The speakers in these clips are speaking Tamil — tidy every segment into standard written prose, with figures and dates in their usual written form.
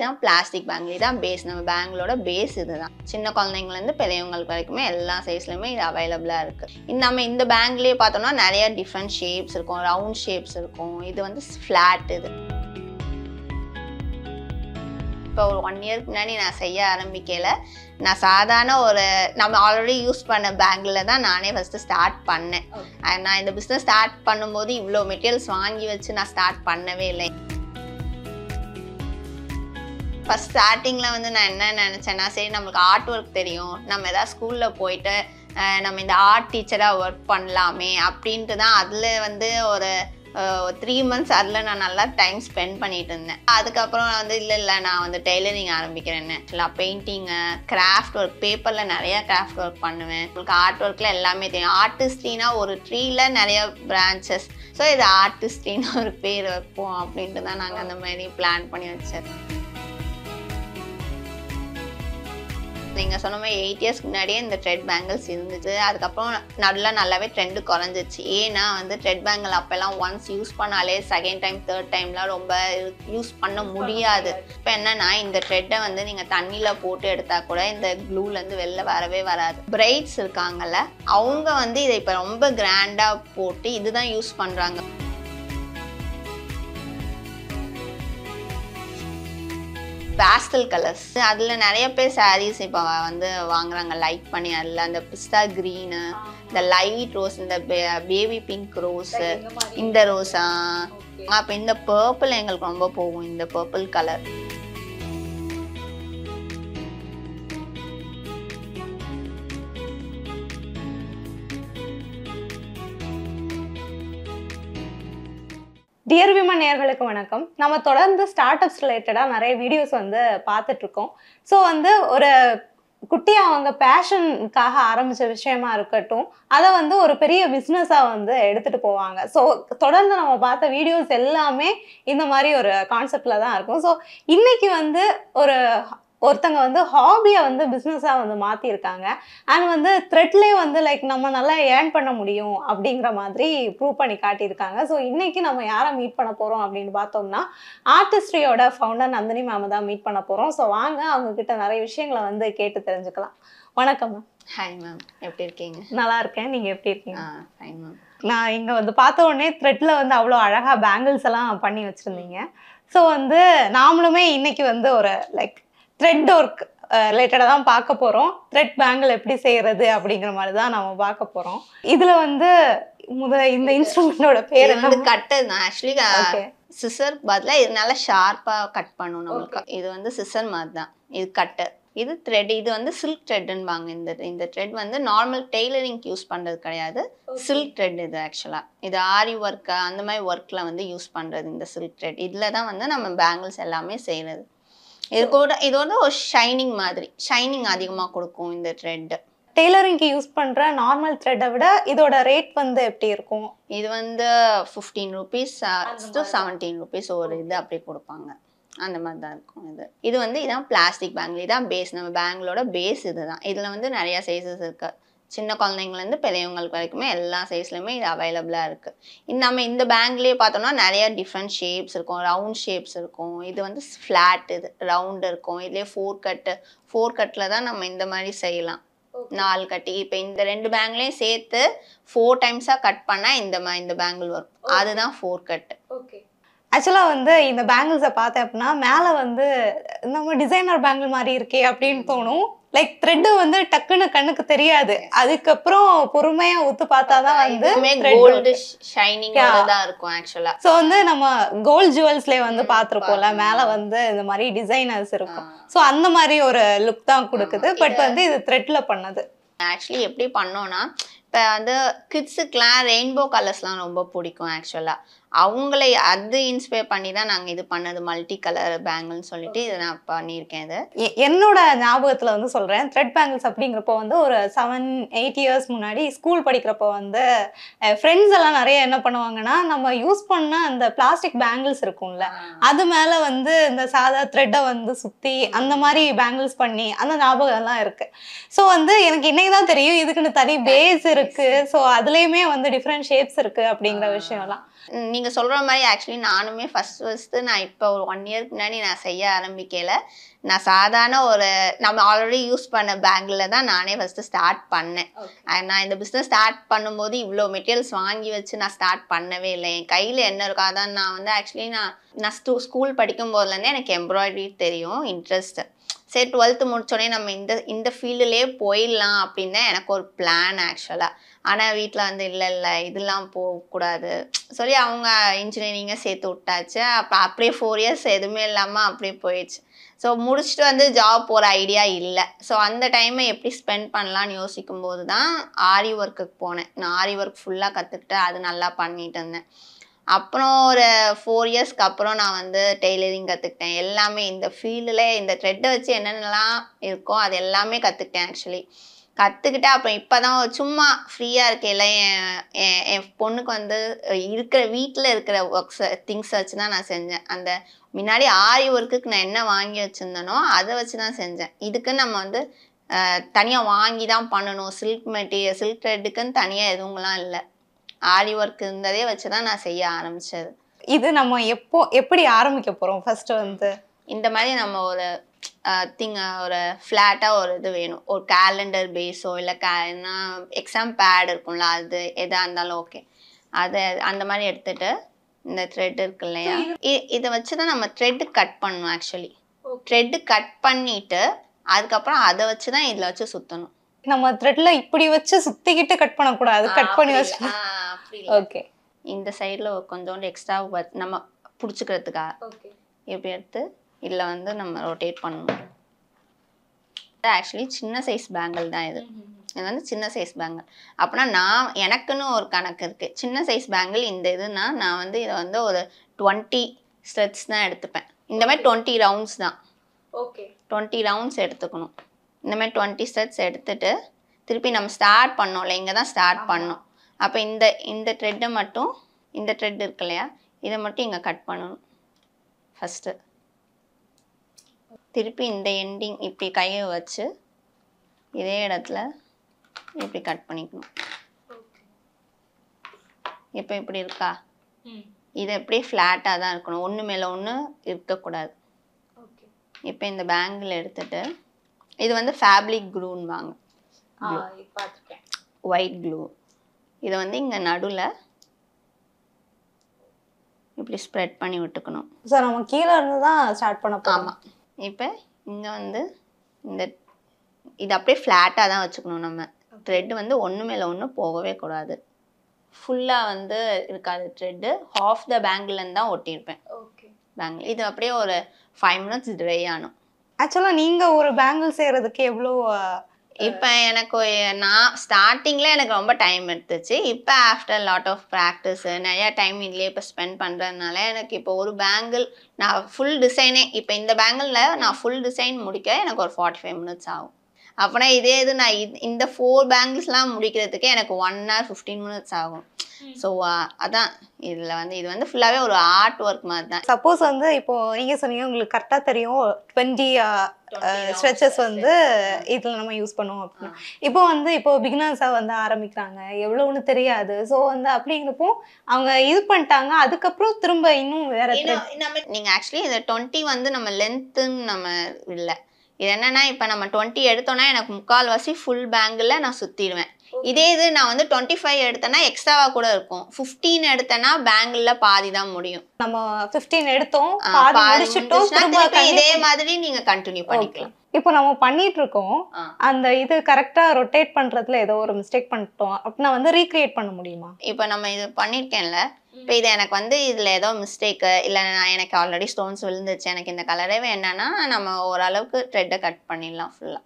இதான் பிளாஸ்டிக் பேங்கிள். இதான் பேஸ். நம்ம பேங்கிளோட பேஸ் இதுதான். சின்ன குழந்தைங்கலேருந்து பெரியவங்களுக்கு வரைக்குமே எல்லா சைஸ்லையுமே இது அவைலபிளாக இருக்குது. நம்ம இந்த பேங்கிலே பார்த்தோம்னா நிறைய டிஃப்ரெண்ட் ஷேப்ஸ் இருக்கும், ரவுண்ட் ஷேப்ஸ் இருக்கும். இது வந்து ஃப்ளாட். இது இப்போ ஒரு 1 இயருக்கு முன்னாடி நான் செய்ய ஆரம்பிக்கல. நான் சாதாரண ஒரு நம்ம ஆல்ரெடி யூஸ் பண்ண பேங்கில் தான் நானே ஃபஸ்ட்டு ஸ்டார்ட் பண்ணேன். நான் இந்த பிஸ்னஸ் ஸ்டார்ட் பண்ணும்போது இவ்வளோ மெட்டீரியல்ஸ் வாங்கி வச்சு நான் ஸ்டார்ட் பண்ணவே இல்லை. ஃபஸ்ட் ஸ்டார்டிங்கில் வந்து நான் என்ன நினச்சேன்னா, சரி நம்மளுக்கு ஆர்ட் ஒர்க் தெரியும், நம்ம எதாவது ஸ்கூலில் போயிட்டு நம்ம இந்த ஆர்ட் டீச்சராக ஒர்க் பண்ணலாமே அப்படின்ட்டு தான் அதில் வந்து ஒரு 3 months அதில் நான் நல்லா டைம் ஸ்பெண்ட் பண்ணிட்டு இருந்தேன். அதுக்கப்புறம் வந்து இல்லை நான் வந்து டெய்லரிங் ஆரம்பிக்கிறேன்னு. ஆக்சுவலாக பெயிண்டிங்கு, கிராஃப்ட் ஒர்க், பேப்பரில் நிறையா கிராஃப்ட் ஒர்க் பண்ணுவேன். உங்களுக்கு ஆர்ட் ஒர்க்கில் எல்லாமே தெரியும். ஆர்டிஸ்ட்ரினா ஒரு ட்ரீயில் நிறைய பிரான்ச்சஸ். ஸோ இது ஆர்டிஸ்ட்ரின்னு ஒரு பேர் வைப்போம் அப்படின்ட்டு தான் நாங்கள் அந்த மாதிரி பிளான் பண்ணி வச்சோம். நீங்கள் சொன்ன மாதிரி 8 years முன்னாடியே இந்த த்ரெட் பேங்கிள்ஸ் இருந்துச்சு. அதுக்கப்புறம் நல்லாவே ட்ரெண்டு குறைஞ்சிச்சு. ஏன்னா வந்து த்ரெட் பேங்கிள் அப்போல்லாம் ஒன்ஸ் யூஸ் பண்ணாலே செகண்ட் டைம் தேர்ட் டைம்லாம் ரொம்ப யூஸ் பண்ண முடியாது. இப்போ என்னன்னா இந்த த்ரெட்டை வந்து நீங்கள் தண்ணியில் போட்டு எடுத்தால் கூட இந்த க்ளூலேருந்து வெளில வரவே வராது. பிரைட்ஸ் இருக்காங்கல்ல, அவங்க வந்து இதை இப்போ ரொம்ப கிராண்டாக போட்டு இதுதான் யூஸ் பண்ணுறாங்க. பேஸ்டல் கலர்ஸ் அதில் நிறைய பேர் சாரீஸ் இப்போ வந்து வாங்குறாங்க லைக் பண்ணி. அதில் அந்த பிஸ்தா க்ரீனு, இந்த லைட் ரோஸ், இந்த பேபி பிங்க் ரோஸு, இந்த ரோஸா. அப்போ இந்த பர்பிள் எங்களுக்கு ரொம்ப போகும், இந்த பர்பிள் கலர். டியர் விமன் நேயர்களுக்கு வணக்கம். நம்ம தொடர்ந்து ஸ்டார்ட் அப்ஸ் ரிலேட்டடாக நிறைய வீடியோஸ் வந்து பார்த்துட்ருக்கோம். ஸோ வந்து ஒரு குட்டியாக அவங்க பேஷனுக்காக ஆரம்பித்த விஷயமா இருக்கட்டும், அதை வந்து ஒரு பெரிய பிஸ்னஸாக வந்து எடுத்துகிட்டு போவாங்க. ஸோ தொடர்ந்து நம்ம பார்த்த வீடியோஸ் எல்லாமே இந்த மாதிரி ஒரு கான்செப்டில் தான் இருக்கும். ஸோ இன்றைக்கி வந்து ஒருத்தங்க வந்து ஹாபியை வந்து பிஸ்னஸாக வந்து மாற்றிருக்காங்க. அண்ட் வந்து த்ரெட்லேயே வந்து லைக் நம்ம நல்லா ஏர்ன் பண்ண முடியும் அப்படிங்கிற மாதிரி ப்ரூவ் பண்ணி காட்டியிருக்காங்க. ஸோ இன்றைக்கி நம்ம யாரை மீட் பண்ண போகிறோம் அப்படின்னு பார்த்தோம்னா, ஆர்டிஸ்ட்ரியோட ஃபவுண்டர் நந்தினி மேம் தான் மீட் பண்ண போகிறோம். ஸோ வாங்க அவங்கக்கிட்ட நிறைய விஷயங்களை வந்து கேட்டு தெரிஞ்சுக்கலாம். வணக்கம் மேம். ஹாய் மேம், எப்படி இருக்கீங்க? நல்லா இருக்கேன், நீங்கள் எப்படி இருக்கீங்க? Fine ma'am. நான் இங்கே வந்து பார்த்த உடனே த்ரெட்டில் வந்து அவ்வளோ அழகாக பேங்கிள்ஸ் எல்லாம் பண்ணி வச்சுருந்தீங்க. ஸோ வந்து நாமளுமே இன்றைக்கி வந்து ஒரு லைக் த்ரெட் ஒர்க் ரிலேட்டடாக தான் பார்க்க போகிறோம். த்ரெட் பேங்கிள் எப்படி செய்கிறது அப்படிங்கிற மாதிரி தான் நம்ம பார்க்க போகிறோம். இதில் வந்து இந்த இன்ஸ்ட்ருமெண்டோட பேர் வந்து கட்டர் தான். ஆக்சுவலி சிசர் பதிலாக இது நல்லா ஷார்ப்பாக கட் பண்ணும் நம்மளுக்கு. இது வந்து சிசர் மாதிரி தான். இது கட்டர், இது த்ரெட். இது வந்து சில்க் த்ரெட்னுபாங்க. இந்த த்ரெட் வந்து நார்மல் டெய்லரிங்க்கு யூஸ் பண்ணுறது கிடையாது, சில்க் த்ரெட் இது. ஆக்சுவலாக இது ஆரி ஒர்க் அந்த மாதிரி ஒர்க்கில் வந்து யூஸ் பண்ணுறது இந்த சில்க் த்ரெட். இதில் தான் வந்து நம்ம பேங்கிள்ஸ் எல்லாமே செய்கிறது. இது வந்து ஒரு ஷைனிங் மாதிரி, ஷைனிங் அதிகமாக கொடுக்கும் இந்த த்ரெட். டெய்லரிங்க்கு யூஸ் பண்ணுற நார்மல் த்ரெட்டை விட இதோட ரேட் வந்து எப்படி இருக்கும்? இது வந்து 15 rupees to 17 rupees ஒரு இது அப்படி கொடுப்பாங்க. அந்த மாதிரி தான் இருக்கும். இது வந்து இதான் பிளாஸ்டிக் பேங்கிள். இதான் பேஸ். நம்ம பேங்கிளோட பேஸ் இதுதான். இதில் வந்து நிறையா சைஸஸ் இருக்குது. சின்ன குழந்தைங்கலேருந்து பெரியவங்களுக்கு வரைக்குமே எல்லா சைஸ்லையுமே இது அவைலபிளாக இருக்குது. நம்ம இந்த பேங்கிலே பார்த்தோம்னா நிறைய டிஃப்ரெண்ட் ஷேப்ஸ் இருக்கும், ரவுண்ட் ஷேப்ஸ் இருக்கும். இது வந்து ஃப்ளாட், இது ரவுண்டு இருக்கும். இதுலேயே 4 கட்டில் தான் நம்ம இந்த மாதிரி செய்யலாம். 4 கட்டி. இப்போ இந்த 2 பேங்கிலையும் சேர்த்து 4 times கட் பண்ணால் இந்த பேங்கிள் வரும். அதுதான் 4 கட்டு. ஓகே. ஆக்சுவலாக வந்து இந்த பேங்கிள்ஸை பார்த்தேன் அப்படின்னா மேலே வந்து நம்ம டிசைனர் பேங்கிள் மாதிரி இருக்கே அப்படின்னு தோணும். லைக் த்ரெட்டு வந்து டக்குன்னு கண்ணுக்கு தெரியாது. அதுக்கப்புறம் பொறுமையா ஊத்து பார்த்தாதான் வந்து கோல்டு ஷைனிங் தான் இருக்கும் ஆக்சுவலா. ஸோ வந்து நம்ம கோல்ட் ஜுவல்ஸ்லேயே வந்து பார்த்துருப்போம்ல, மேலே வந்து இந்த மாதிரி டிசைனர்ஸ் இருக்கும். ஸோ அந்த மாதிரி ஒரு லுக் தான் கொடுக்குது. பட் வந்து இது த்ரெட்ல பண்ணது. ஆக்சுவலி எப்படி பண்ணோம்னா, இப்போ வந்து கிட்ஸுக்கெலாம் ரெயின்போ கலர்ஸ்லாம் ரொம்ப பிடிக்கும். ஆக்சுவலாக அவங்களே அது இன்ஸ்பயர் பண்ணி தான் நாங்கள் இது பண்ணது, மல்டி கலர் பேங்கிள்னு சொல்லிட்டு இதை நான் பண்ணியிருக்கேன். இது என்னோட ஞாபகத்தில் வந்து சொல்கிறேன். த்ரெட் பேங்கிள்ஸ் அப்படிங்கிறப்போ வந்து ஒரு 7-8 years முன்னாடி ஸ்கூல் படிக்கிறப்போ வந்து ஃப்ரெண்ட்ஸ் எல்லாம் நிறைய என்ன பண்ணுவாங்கன்னா, நம்ம யூஸ் பண்ண அந்த பிளாஸ்டிக் பேங்கிள்ஸ் இருக்கும்ல, அது மேலே வந்து இந்த சாதா த்ரெட்டை வந்து சுற்றி அந்த மாதிரி பேங்கிள்ஸ் பண்ணி அந்த ஞாபகம்லாம் இருக்குது. ஸோ வந்து எனக்கு இன்னைக்கு தான் தெரியும் இதுக்குன்னு தனி பேஸ் இருக்குது. ஸோ அதுலேயுமே வந்து டிஃப்ரெண்ட் ஷேப்ஸ் இருக்குது அப்படிங்கிற விஷயம்லாம். நீங்கள் சொல்கிற மாதிரி ஆக்சுவலி நானுமே ஃபஸ்ட்டு நான் இப்போ ஒரு 1 இயர்க்கு முன்னாடி நான் செய்ய ஆரம்பிக்கல. நான் சாதாரண ஒரு நம்ம ஆல்ரெடி யூஸ் பண்ண பேங்கில் தான் நானே ஃபஸ்ட்டு ஸ்டார்ட் பண்ணேன். நான் இந்த பிஸ்னஸ் ஸ்டார்ட் பண்ணும்போது இவ்வளோ மெட்டீரியல்ஸ் வாங்கி வச்சு நான் ஸ்டார்ட் பண்ணவே இல்லை. என் கையில் என்ன இருக்கோ அதான் நான் வந்து ஆக்சுவலி நான் ஸ்கூல் படிக்கும் போதுலேருந்தே எனக்கு எம்ப்ராய்டரி தெரியும், இன்ட்ரெஸ்ட்டு. சரி 12th முடிச்சோடனே நம்ம இந்த ஃபீல்டுலேயே போயிடலாம் அப்படின்னு தான் எனக்கு ஒரு பிளான் ஆக்சுவலாக. ஆனால் வீட்டில் வந்து இல்லை இதெல்லாம் போகக்கூடாது சொல்லி அவங்க இன்ஜினியரிங்கை சேர்த்து விட்டாச்சு. அப்போ அப்படியே 4 இயர்ஸ் எதுவுமே இல்லாமல் அப்படியே போயிடுச்சு. ஸோ முடிச்சுட்டு வந்து ஜாப் போகிற ஐடியா இல்லை. ஸோ அந்த டைமை எப்படி ஸ்பெண்ட் பண்ணலான்னு யோசிக்கும் போது தான் ஆரி ஒர்க்குக்கு போனேன். நான் ஆரி ஒர்க் ஃபுல்லாக கற்றுக்கிட்டு அது நல்லா பண்ணிட்டு இருந்தேன். அப்புறம் ஒரு 4 இயர்ஸ்க்கு அப்புறம் நான் வந்து டெய்லரிங் கற்றுக்கிட்டேன். எல்லாமே இந்த ஃபீல்டில் இந்த த்ரெட்டை வச்சு என்னென்னலாம் இருக்கோ அது எல்லாமே கற்றுக்கிட்டேன் ஆக்சுவலி. கற்றுக்கிட்டு அப்புறம் இப்போ தான் சும்மா ஃப்ரீயாக இருக்கையில் என் பொண்ணுக்கு வந்து வீட்டில் இருக்கிற திங்ஸ் வச்சு தான் நான் செஞ்சேன். அந்த முன்னாடி ஆரி ஒர்க்குக்கு நான் என்ன வாங்கி வச்சுருந்தேனோ அதை வச்சு தான் செஞ்சேன். இதுக்கு நம்ம வந்து தனியாக வாங்கி தான் பண்ணணும். சில்க் த்ரெட்டுக்குன்னு தனியாக எதுவும்லாம் இல்லை. ஆரி ஒர்க் இருந்ததே வச்சு தான் நான் செய்ய ஆரம்பித்தது. இது நம்ம எப்படி ஆரம்பிக்க போகிறோம்? ஃபர்ஸ்ட்டு வந்து இந்த மாதிரி நம்ம ஒரு ஒரு ஃப்ளாட்டாக ஒரு இது வேணும். ஒரு கேலண்டர் பேஸோ இல்லை எக்ஸாம் பேட் இருக்கும்ல, அது எதாக இருந்தாலும் ஓகே. அந்த மாதிரி எடுத்துகிட்டு இந்த த்ரெட் இருக்கு இல்லையா, இதை வச்சு தான் நம்ம த்ரெட்டு கட் பண்ணணும் ஆக்சுவலி. த்ரெட்டு கட் பண்ணிவிட்டு அதுக்கப்புறம் அதை வச்சு தான் இதில் வச்சு சுற்றணும். நம்ம த்ரெட்ல இப்படி வச்சு சுத்திக்கிட்டு கட் பண்ணக்கூடாது, கட் பண்ணி வச்சு. ஓகே, இந்த சைடில் கொஞ்சோண்டு எக்ஸ்ட்ரா நம்ம பிடிச்சிக்கிறதுக்காக எப்படி எடுத்து இதில் வந்து நம்ம ரொட்டேட் பண்ணணும். ஆக்சுவலி சின்ன சைஸ் பேங்கிள் தான் இது. இது வந்து சின்ன சைஸ் பேங்கிள். அப்படின்னா எனக்குன்னு ஒரு கணக்கு இருக்குது. சின்ன சைஸ் பேங்கிள் இந்த இதுனா நான் வந்து இதை வந்து ஒரு 20 ஸ்ட்ரெட்ஸ் தான் எடுத்துப்பேன். இந்த மாதிரி 20 ரவுண்ட்ஸ் தான். ஓகே, 20 ரவுண்ட்ஸ் எடுத்துக்கணும். இந்த மாதிரி 20 ஸ்ட்ரெட்ஸ் எடுத்துட்டு திருப்பி நம்ம ஸ்டார்ட் பண்ணோம்ல, இங்கே தான் ஸ்டார்ட் பண்ணோம். அப்போ இந்த த்ரெட்டை மட்டும், இந்த த்ரெட் இருக்கு இல்லையா, இதை மட்டும் இங்கே கட் பண்ணணும் ஃபஸ்ட்டு. திருப்பி இந்த எண்டிங் இப்படி கையை வச்சு இதே இடத்துல இப்படி கட் பண்ணிக்கணும். இப்போ இப்படி இருக்கா, இது எப்படியே ஃப்ளாட்டாக தான் இருக்கணும், ஒன்று மேலே ஒன்று இருக்கக்கூடாது. இப்போ இந்த பேங்கிள் எடுத்துட்டு இது வந்து ஃபேப்ரிக் க்ளூன்னு வாங்க, ஒயிட் க்ளூ. இதை வந்து இங்கே நடுவில் இப்படி ஸ்ப்ரெட் பண்ணி விட்டுக்கணும். சார் நம்ம கீழே இருந்து தான் ஸ்டார்ட் பண்ண போகிறோம். ஆமாம், இப்போ இங்கே வந்து இது அப்படியே ஃப்ளாட்டாக தான் வச்சுக்கணும். நம்ம த்ரெட்டு வந்து ஒன்று மேலே ஒன்று போகவே கூடாது. ஃபுல்லாக வந்து இருக்காது த்ரெட்டு. ஹாஃப் த பேங்கிள்லேருந்து தான் ஒட்டியிருப்பேன். ஓகே, பேங்கிள் இது அப்படியே ஒரு 5 மினிட்ஸ் ட்ரை ஆகணும். ஆக்சுவலாக நீங்கள் ஒரு பேங்கிள் செய்கிறதுக்கு எவ்வளோ? இப்போ நான் ஸ்டார்டிங்கில் எனக்கு ரொம்ப டைம் எடுத்துச்சு. இப்போ ஆஃப்டர் லாட் ஆஃப் ப்ராக்டிஸு நிறையா டைம் இதுலேயே இப்போ ஸ்பெண்ட் பண்ணுறதுனால எனக்கு இப்போ ஒரு பேங்கிள் நான் ஃபுல் டிசைனே, இப்போ இந்த பேங்கிளில் நான் ஃபுல் டிசைன் முடிக்க எனக்கு ஒரு 45 மினிட்ஸ் ஆகும். அப்படின்னா இதே இது நான் இந்த 4 பேங்கிள்ஸ்லாம் முடிக்கிறதுக்கே எனக்கு 1 hour 15 மினிட்ஸ் ஆகும். ஸோ அதான் இதில் வந்து இது வந்து ஃபுல்லாகவே ஒரு ஆர்ட் ஒர்க் மாதிரி தான். சப்போஸ் வந்து இப்போ நீங்கள் சொன்னீங்க உங்களுக்கு கரெக்டாக தெரியும் 20 ஸ்ட்ரெச்சஸ் வந்து இதில் நம்ம யூஸ் பண்ணுவோம் அப்படின்னா. இப்போ பிகினர்ஸாக வந்து ஆரம்பிக்கிறாங்க, எவ்வளோன்னு தெரியாது. ஸோ வந்து அப்படிங்கிறப்போ அவங்க இது பண்ணிட்டாங்க, அதுக்கப்புறம் திரும்ப இன்னும் வேற நீங்கள் ஆக்சுவலி இந்த 20 வந்து நம்ம லென்த்துன்னு நம்ம இல்லை. இது என்னன்னா இப்போ நம்ம 20 எடுத்தோன்னா எனக்கு 3/4 ஃபுல் பேங்கில் நான் சுற்றிடுவேன். இதே இது நான் வந்து 25 எடுத்தேன்னா எக்ஸ்ட்ராவா கூட இருக்கும். 15 எடுத்தேன்னா பேங்கிளில் பாதி தான் முடியும். நம்ம 15 எடுத்தோம், பாதி முடிச்சிட்டோம், திரும்ப இதே மாதிரி நீங்க கண்டினியூ பண்ணிக்கலாம். இப்போ நம்ம பண்ணிட்டு இருக்கோம், அந்த இது கரெக்டா ரொட்டேட் பண்றதுல ஏதோ ஒரு மிஸ்டேக் பண்ணிட்டோம் அப்படின்னா வந்து ரீக்ரியேட் பண்ண முடியுமா? இப்போ நம்ம இது பண்ணிருக்கேன்ல, இப்போ இது எனக்கு வந்து இதுல ஏதோ மிஸ்டேக்கு இல்லை, எனக்கு ஆல்ரெடி ஸ்டோன்ஸ் விழுந்துச்சு, எனக்கு இந்த கலரே வேணான்னா நம்ம ஓரளவுக்கு த்ரெட்டை கட் பண்ணிடலாம் ஃபுல்லாக.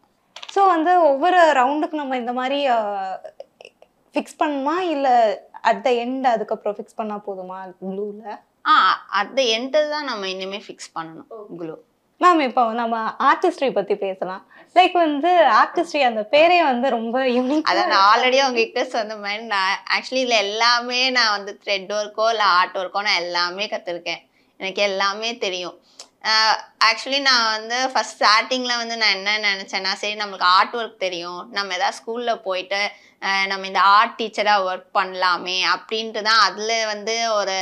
ஸோ வந்து ஒவ்வொரு ரவுண்டுக்கு நம்ம இந்த மாதிரி ஃபிக்ஸ் பண்ணுமா இல்லை அட் த எண்ட் அதுக்கப்புறம் ஃபிக்ஸ் பண்ணால் போதுமா க்ளூவில்? அட் த எண்டு தான் நம்ம இனிமேல் ஃபிக்ஸ் பண்ணணும் க்ளூ. மேம் இப்போ நம்ம ஆர்டிஸ்ட்ரி பற்றி பேசலாம். லைக் வந்து ஆர்டிஸ்ட்ரி அந்த பேரே வந்து ரொம்ப யூனிக். அதை நான் ஆல்ரெடி உங்ககிட்ட சொன்ன மாதிரி நான் ஆக்சுவலி இதில் எல்லாமே நான் வந்து த்ரெட் ஒர்க்கோ இல்லை ஆர்ட் ஒர்க்கோ நான் எல்லாமே கற்றுருக்கேன். எனக்கு எல்லாமே தெரியும். ஆக்சுவலி நான் வந்து ஃபர்ஸ்ட் ஸ்டார்டிங்கில் வந்து நான் என்ன நினச்சேன்னா, சரி நம்மளுக்கு ஆர்ட் ஒர்க் தெரியும், நம்ம எதாவது ஸ்கூலில் போயிட்டு நம்ம இந்த ஆர்ட் டீச்சராக ஒர்க் பண்ணலாமே அப்படின்ட்டு தான் அதில் வந்து ஒரு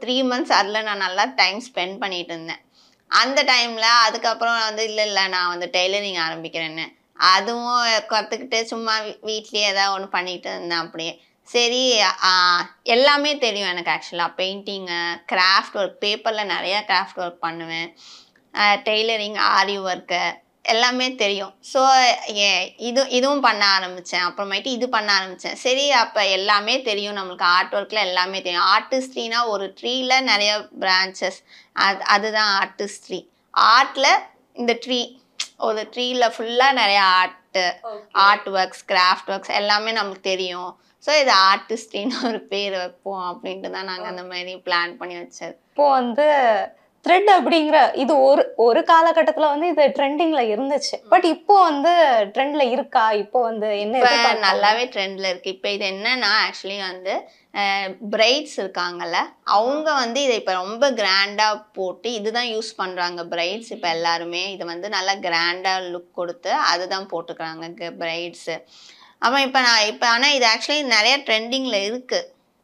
3 months அதில் நான் நல்லா டைம் ஸ்பெண்ட் பண்ணிட்டு இருந்தேன். அந்த டைமில் அதுக்கப்புறம் வந்து இல்லை நான் வந்து டெய்லரிங் ஆரம்பிக்கிறேன்னு அதுவும் கற்றுக்கிட்டு சும்மா வீட்லேயே ஏதாவது ஒன்று பண்ணிட்டு இருந்தேன் அப்படியே. சரி எல்லாமே தெரியும் எனக்கு ஆக்சுவலாக. பெயிண்டிங்கு, கிராஃப்ட் ஒர்க், பேப்பரில் நிறையா கிராஃப்ட் ஒர்க் பண்ணுவேன், டெய்லரிங், ஆரி ஒர்க்கு எல்லாமே தெரியும். ஸோ இதுவும் பண்ண ஆரம்பித்தேன். அப்புறமேட்டு இது பண்ண ஆரம்பித்தேன். சரி அப்போ எல்லாமே தெரியும் நம்மளுக்கு, ஆர்ட் ஒர்க்கில் எல்லாமே தெரியும். ஆர்டிஸ்ட்ரினா ஒரு ட்ரீல நிறைய பிரான்ச்சஸ், அதுதான் ஆர்டிஸ்ட்ரி. ஆர்ட்டில் இந்த ட்ரீ, ஒரு ட்ரீல ஃபுல்லாக நிறைய ஆர்ட் ஒர்க்ஸ், கிராஃப்ட் ஒர்க்ஸ் எல்லாமே நமக்கு தெரியும். ஸோ இது ஆர்டிஸ்ட்ரின்னு ஒரு பேர் வைப்போம் அப்படின்ட்டு தான் நாங்கள் அந்த மாதிரி பிளான் பண்ணி வச்சது. இப்போ வந்து த்ரெட் அப்படிங்கிற இது ஒரு காலகட்டத்துல வந்து இது ட்ரெண்டிங்ல இருந்துச்சு. பட் இப்போ வந்து ட்ரெண்ட்ல இருக்கா? இப்போ வந்து என்ன நல்லாவே ட்ரெண்ட்ல இருக்கு. இப்போ இது என்னன்னா ஆக்சுவலி வந்து பிரைட்ஸ் இருக்காங்கல்ல, அவங்க வந்து இதை இப்போ ரொம்ப கிராண்டா போட்டு இதுதான் யூஸ் பண்றாங்க பிரைட்ஸ். இப்போ எல்லாருமே இதை வந்து நல்லா கிராண்டா லுக் கொடுத்து அதுதான் போட்டுக்கிறாங்க பிரைட்ஸ். அப்புறம் இப்போ ஆனால் இது ஆக்சுவலி நிறைய ட்ரெண்டிங்ல இருக்கு.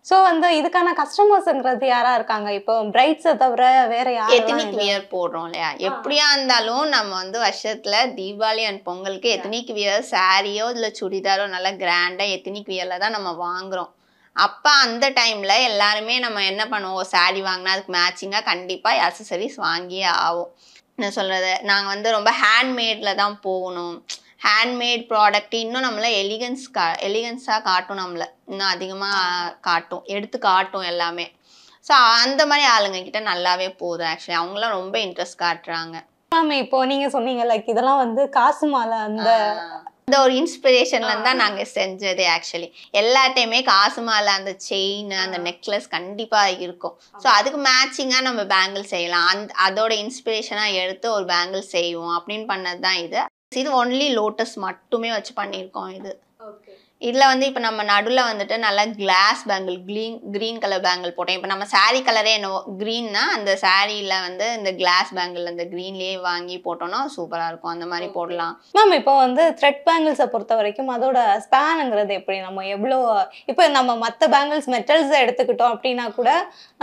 ஸோ வந்து இதுக்கான கஸ்டமர்ஸ்ங்கிறது யாரா இருக்காங்க? இப்போ பிரைட்ஸை தவிர வேற யார்? எத்தனிக் வியர் போடுறோம் இல்லையா, எப்படியா இருந்தாலும் நம்ம வந்து வருஷத்துல தீபாவளி அண்ட் பொங்கலுக்கு எத்தனிக் வியர் சாரியோ இல்லை சுடிதாரோ நல்லா கிராண்டா எத்தனிக் வியர்ல தான் நம்ம வாங்குறோம். அப்போ அந்த டைம்ல எல்லாருமே நம்ம என்ன பண்ணுவோம், சாரி வாங்கினா அதுக்கு மேட்சிங்காக கண்டிப்பாக அக்சசரிஸ் வாங்கியே ஆகும். என்ன சொல்றது, நாங்கள் வந்து ரொம்ப ஹேண்ட்மேட்ல தான் போகணும். ஹேண்ட்மேட் ப்ராடக்ட் இன்னும் நம்மள எலிகன்ஸாக காட்டும், நம்மளை இன்னும் அதிகமாக காட்டும், எடுத்து காட்டும் எல்லாமே. ஸோ அந்த மாதிரி ஆளுங்க கிட்ட நல்லாவே போகுது ஆக்சுவலி. அவங்களாம் ரொம்ப இன்ட்ரெஸ்ட் காட்டுறாங்க. இப்போ நீங்க சொன்னீங்க லைக் இதெல்லாம் வந்து காசு மாலை அந்த ஒரு இன்ஸ்பிரேஷன்ல தான் நாங்க செஞ்சது ஆக்சுவலி. எல்லாட்டையுமே காசு மாலை, அந்த செயின், அந்த நெக்லஸ் கண்டிப்பா இருக்கும். ஸோ அதுக்கு மேட்சிங்கா நம்ம பேங்கிள் செய்யலாம், அதோட இன்ஸ்பிரேஷனா எடுத்து ஒரு பேங்கிள் செய்வோம் அப்படின்னு பண்ணது தான் இது. இது ஒன்லி லோட்டஸ் மட்டுமே வச்சு பண்ணியிருக்கோம். இதில் வந்து இப்போ நம்ம நடுவில் வந்துட்டு நல்லா glass bangle, green colour bangle போட்டோம். இப்போ நம்ம சாரீ கலரே என்னவோ க்ரீன்னா அந்த சாரியில் வந்து இந்த கிளாஸ் பேங்கிள் அந்த க்ரீன்லேயே வாங்கி போட்டோம்னா சூப்பராக இருக்கும். அந்த மாதிரி போடலாம். மேம் இப்போ வந்து த்ரெட் பேங்கிள்ஸை பொறுத்த வரைக்கும் அதோட ஸ்பேனுங்கிறது எப்படி? நம்ம எவ்வளோ இப்போ நம்ம மற்ற பேங்கிள்ஸ் மெட்டல்ஸை எடுத்துக்கிட்டோம் அப்படின்னா கூட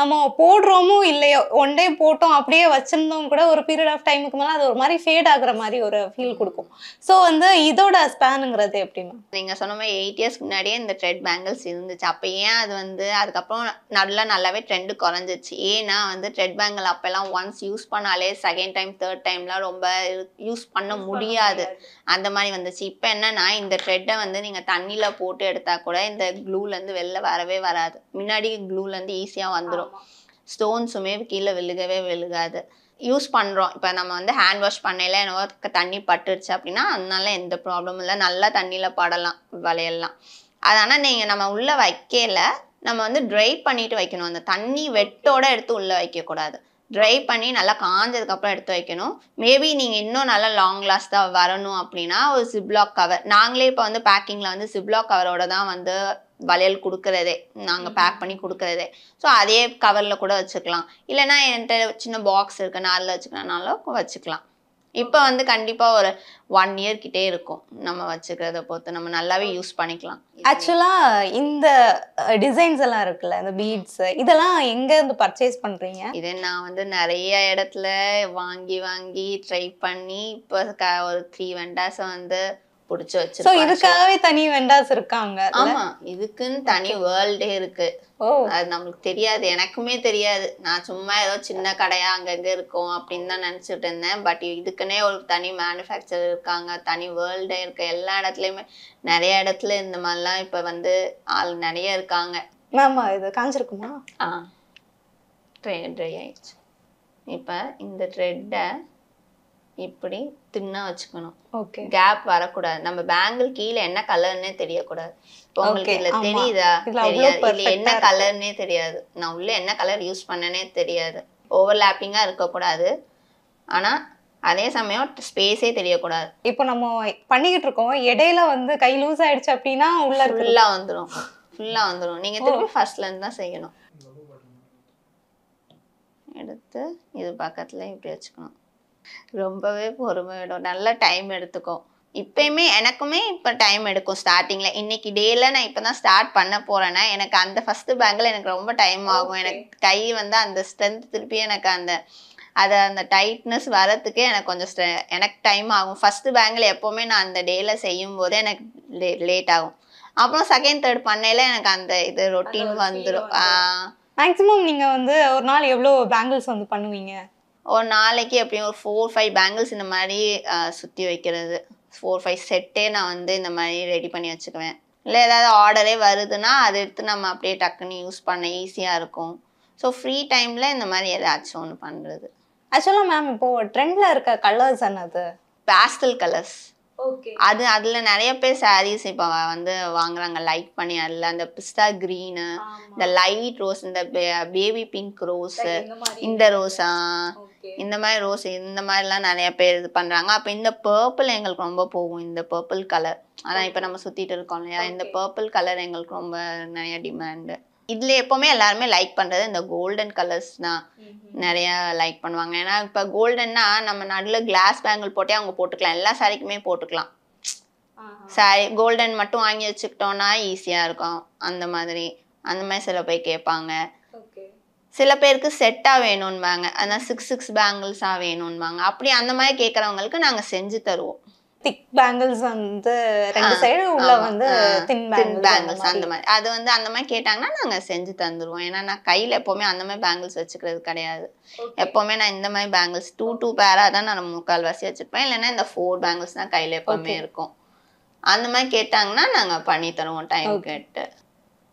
நம்ம போடுறோமோ இல்லையோ ஒன் டே போட்டோம் அப்படியே வச்சுருந்தோம் கூட ஒரு பீரியட் ஆஃப் டைமுக்கு மேலே அது ஒரு மாதிரி ஃபேட் ஆகுற மாதிரி ஒரு ஃபீல் கொடுக்கும். ஸோ வந்து இதோட ஸ்பேனுங்கிறது எப்படி மேம்? நீங்கள் சொன்ன மாதிரி 8 இயர்ஸ்க்கு முன்னாடியே இந்த த்ரெட் பேங்கிள்ஸ் இருந்துச்சு. அப்போ ஏன் அது வந்து அதுக்கப்புறம் நல்லாவே ட்ரெண்டு குறைஞ்சிச்சு. ஏன்னா வந்து த்ரெட் பேங்கிள் அப்போல்லாம் ஒன்ஸ் யூஸ் பண்ணாலே செகண்ட் டைம் தேர்ட் டைம்லாம் ரொம்ப யூஸ் பண்ண முடியாது, அந்த மாதிரி வந்துச்சு. இப்போ என்னன்னா இந்த த்ரெட்டை வந்து நீங்கள் தண்ணியில் போட்டு எடுத்தால் கூட இந்த க்ளூலேருந்து வெளில வரவே வராது. முன்னாடி க்ளூலேருந்து ஈஸியாக வந்துடும், ஸ்டோன்ஸுமே கீழே விழுகாது. யூஸ் பண்ணுறோம். இப்போ நம்ம வந்து ஹேண்ட் வாஷ் பண்ணையில என்னவோ தண்ணி பட்டுருச்சு அப்படின்னா அதனால எந்த ப்ராப்ளமும் இல்லை, நல்லா தண்ணியில் படலாம் வளையல்லாம். அதனால் நம்ம உள்ளே வைக்கல, நம்ம வந்து ட்ரை பண்ணிட்டு வைக்கணும். அந்த தண்ணி வெட்டோட எடுத்து உள்ளே வைக்கக்கூடாது, ட்ரை பண்ணி நல்லா காஞ்சதுக்கப்புறம் எடுத்து வைக்கணும். மேபி நீங்கள் இன்னும் நல்லா லாங் லாஸ்ட்டாக வரணும் அப்படின்னா ஒரு ஜிப்லாக் கவர், நாங்களே இப்போ வந்து பேக்கிங்கில் வந்து ஜிப்லாக் கவரோட தான் வந்து வளையல் கொடுக்குறதே, நாங்கள் பேக் பண்ணி கொடுக்குறதே. ஸோ அதே கவரில் கூட வச்சுக்கலாம், இல்லைனா என்கிட்ட சின்ன பாக்ஸ் இருக்குது நான் அதில் வச்சுக்கிறனாலும் வச்சுக்கலாம். இப்போ வந்து கண்டிப்பாக ஒரு 1 year கிட்டே இருக்கும் நம்ம வச்சுக்கிறத பொறுத்து, நம்ம நல்லாவே யூஸ் பண்ணிக்கலாம். ஆக்சுவலாக இந்த டிசைன்ஸ் எல்லாம் இருக்குல்ல, இந்த பீட்ஸ், இதெல்லாம் எங்கேருந்து பர்ச்சேஸ் பண்ணுறீங்க? இதை நான் வந்து நிறைய இடத்துல வாங்கி ட்ரை பண்ணி இப்போ ஒரு 3 vendors வந்து பிடிச்சி வச்சு. இதுக்காகவே தனி வெண்டாஸ் இருக்காங்க? ஆமா, இதுக்குன்னு தனி வேர்ல்டே இருக்கு. அது நம்மளுக்கு தெரியாது, எனக்குமே தெரியாது. நான் சும்மா ஏதோ சின்ன கடையா அங்கங்க இருக்கும் அப்படின்னு தான் நினைச்சிட்டு இருந்தேன். பட் இதுக்குன்னே ஒரு தனி மேனுஃபேக்சர் இருக்காங்க, தனி வேர்ல்டே இருக்கு. எல்லா இடத்துலயுமே நிறைய இடத்துல இந்த மாதிரிலாம் இப்ப வந்து ஆள் நிறைய இருக்காங்க. மேம் இது காஞ்சிருக்குமா? ட்ரை ஆயிடுச்சு. இப்ப இந்த த்ரெட்டை இப்படி தின்னா வச்சுக்கணும், கேப் வரக்கூடாது. நம்ம பேங்கிள் கீழே என்ன கலர்னே தெரியக்கூடாது. இப்போ உங்களுக்கு இதுல தெரியுதா? தெரியாது. இதுல என்ன கலர்னே தெரியாது, நான் உள்ள என்ன கலர் யூஸ் பண்ணனே தெரியாது. ஓவர்லாப்பிங்கா இருக்கக்கூடாது, ஆனா அதே சமயம் ஸ்பேஸே தெரியக்கூடாது. இப்போ நம்ம பண்ணிக்கிட்டு இருக்கோம், இடையில வந்து கை லூஸ் ஆயிடுச்சு அப்படின்னா உள்ள ஃபுல்லா வந்துடும். நீங்க திருப்பி ஃபர்ஸ்ட்ல இருந்து தான் செய்யணும். எடுத்து எடுத்து இது பக்கத்தில் இப்படி வச்சுக்கணும். ரொம்பவே பொறுமை வேணும், நல்ல டைம் எடுத்துக்கும். இப்பயுமே எனக்குமே இப்போ டைம் எடுக்கும் ஸ்டார்டிங்கில். இன்னைக்கு டேல நான் இப்போ தான் ஸ்டார்ட் பண்ண போகிறேன்னா எனக்கு அந்த ஃபஸ்ட்டு பேங்கில் எனக்கு ரொம்ப டைம் ஆகும். எனக்கு கை வந்து அந்த ஸ்ட்ரென்த் திருப்பி எனக்கு அந்த டைட்னஸ் வரத்துக்கே எனக்கு கொஞ்சம் எனக்கு டைம் ஆகும். ஃபஸ்ட்டு பேங்கில் எப்போவுமே நான் அந்த டேல செய்யும் போதே எனக்கு லேட் ஆகும். அப்புறம் செகண்ட் தேர்ட் பண்ணையில எனக்கு அந்த இது ரொட்டீன் வந்துடும். மேக்ஸிமம் நீங்கள் வந்து ஒரு நாள் எவ்வளோ பேங்கிள்ஸ் வந்து பண்ணுவீங்க? ஒரு நாளைக்கு எப்படியும் ஒரு 4-5 பேங்கிள்ஸ் இந்த மாதிரி சுற்றி வைக்கிறது. 4-5 செட்டே நான் வந்து இந்த மாதிரி ரெடி பண்ணி வச்சுக்குவேன். இல்லை ஏதாவது ஆர்டரே வருதுன்னா அதை எடுத்து நம்ம அப்படியே டக்குன்னு யூஸ் பண்ண ஈஸியாக இருக்கும். ஸோ ஃப்ரீ டைமில் இந்த மாதிரி ஏதாச்சும் ஒன்று பண்ணுறது. ஆக்சுவலாக மேம் இப்போது ட்ரெண்டில் இருக்க கலர்ஸ் என்னது? Pastel colours. ஓகே. அதில் நிறைய பேர் சாரீஸ் இப்போ வந்து வாங்குறாங்க லைக் பண்ணி. அதில் அந்த பிஸ்தா க்ரீனு, இந்த லைட் ரோஸ், இந்த பேபி பிங்க் ரோஸு, இந்த ரோஸா, இந்த மாதிரி ரோஸ், இந்த மாதிரிலாம் நிறைய பேர் இது பண்ணுறாங்க. அப்போ இந்த பர்பிள் எங்களுக்கு ரொம்ப போகும். இந்த பர்பிள் கலர் அதான் இப்போ நம்ம சுற்றிட்டு இருக்கோம் இல்லையா, இந்த பர்பிள் கலர் எங்களுக்கு ரொம்ப நிறைய டிமாண்டு. இதில் எப்போவுமே எல்லாருமே லைக் பண்ணுறது இந்த கோல்டன் கலர்ஸ் தான் நிறைய லைக் பண்ணுவாங்க. ஏன்னா இப்போ கோல்டன்னா நம்ம நடுவில் கிளாஸ் பேங்கிள் போட்டே அவங்க போட்டுக்கலாம், எல்லா சாரிக்குமே போட்டுக்கலாம். சாரி கோல்டன் மட்டும் வாங்கி வச்சுக்கிட்டோன்னா ஈஸியாக இருக்கும். அந்த மாதிரி சில பேர் கேட்பாங்க. சில பேருக்கு செட்டாக வேணும்பாங்க, அதான் 6 பேங்கிள்ஸாக வேணும்பாங்க. அப்படி அந்த மாதிரி கேட்குறவங்களுக்கு நாங்கள் செஞ்சு தருவோம். திக் பேங்கிள்ஸ் வந்து ரெண்டு சைடு உள்ள வந்து தின் பேங்கிள்ஸ் அந்த மாதிரி அது வந்து அந்த மாதிரி கேட்டாங்கன்னா நாங்கள் செஞ்சு தந்துடுவோம். ஏன்னா நான் கையில் எப்போவுமே அந்த மாதிரி பேங்கிள்ஸ் வச்சுக்கிறது கிடையாது. எப்போவுமே நான் இந்த மாதிரி பேங்கிள்ஸ் 2 பேராக தான் நான் முக்கால்வாசி வச்சுருப்பேன். இல்லைன்னா இந்த 4 பேங்கிள்ஸ் தான் கையில் எப்போவுமே இருக்கும். அந்த மாதிரி கேட்டாங்கன்னா நாங்கள் பண்ணி தருவோம் டைம் கேட்டு.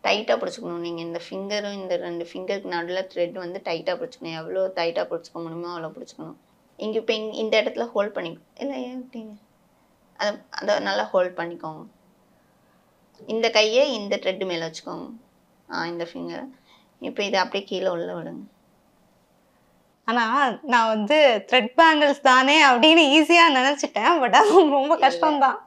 டைட்டாக பிடிச்சிக்கணும். நீங்கள் இந்த ஃபிங்கரும் இந்த 2 ஃபிங்கருக்கு நடுவில் த்ரெட் வந்து டைட்டாக பிடிச்சிக்கணும். எவ்வளோ டைட்டாக பிடிச்சிக்க முடியுமோ அவ்வளோ பிடிச்சிக்கணும். இங்கே இப்போ இந்த இடத்துல ஹோல்ட் பண்ணிக்கணும். இல்லை எப்படிங்க அதை நல்லா ஹோல்ட் பண்ணிக்கோங்க. இந்த கையை இந்த த்ரெட்டு மேலே வச்சுக்கோங்க. இந்த ஃபிங்கரை இப்போ இதை அப்படியே கீழே உள்ள விடுங்க. ஆனால் நான் வந்து த்ரெட் பேங்கிள்ஸ் தானே அப்படின்னு ஈஸியாக நினச்சிட்டேன். பட் அது ரொம்ப கஷ்டம்தான்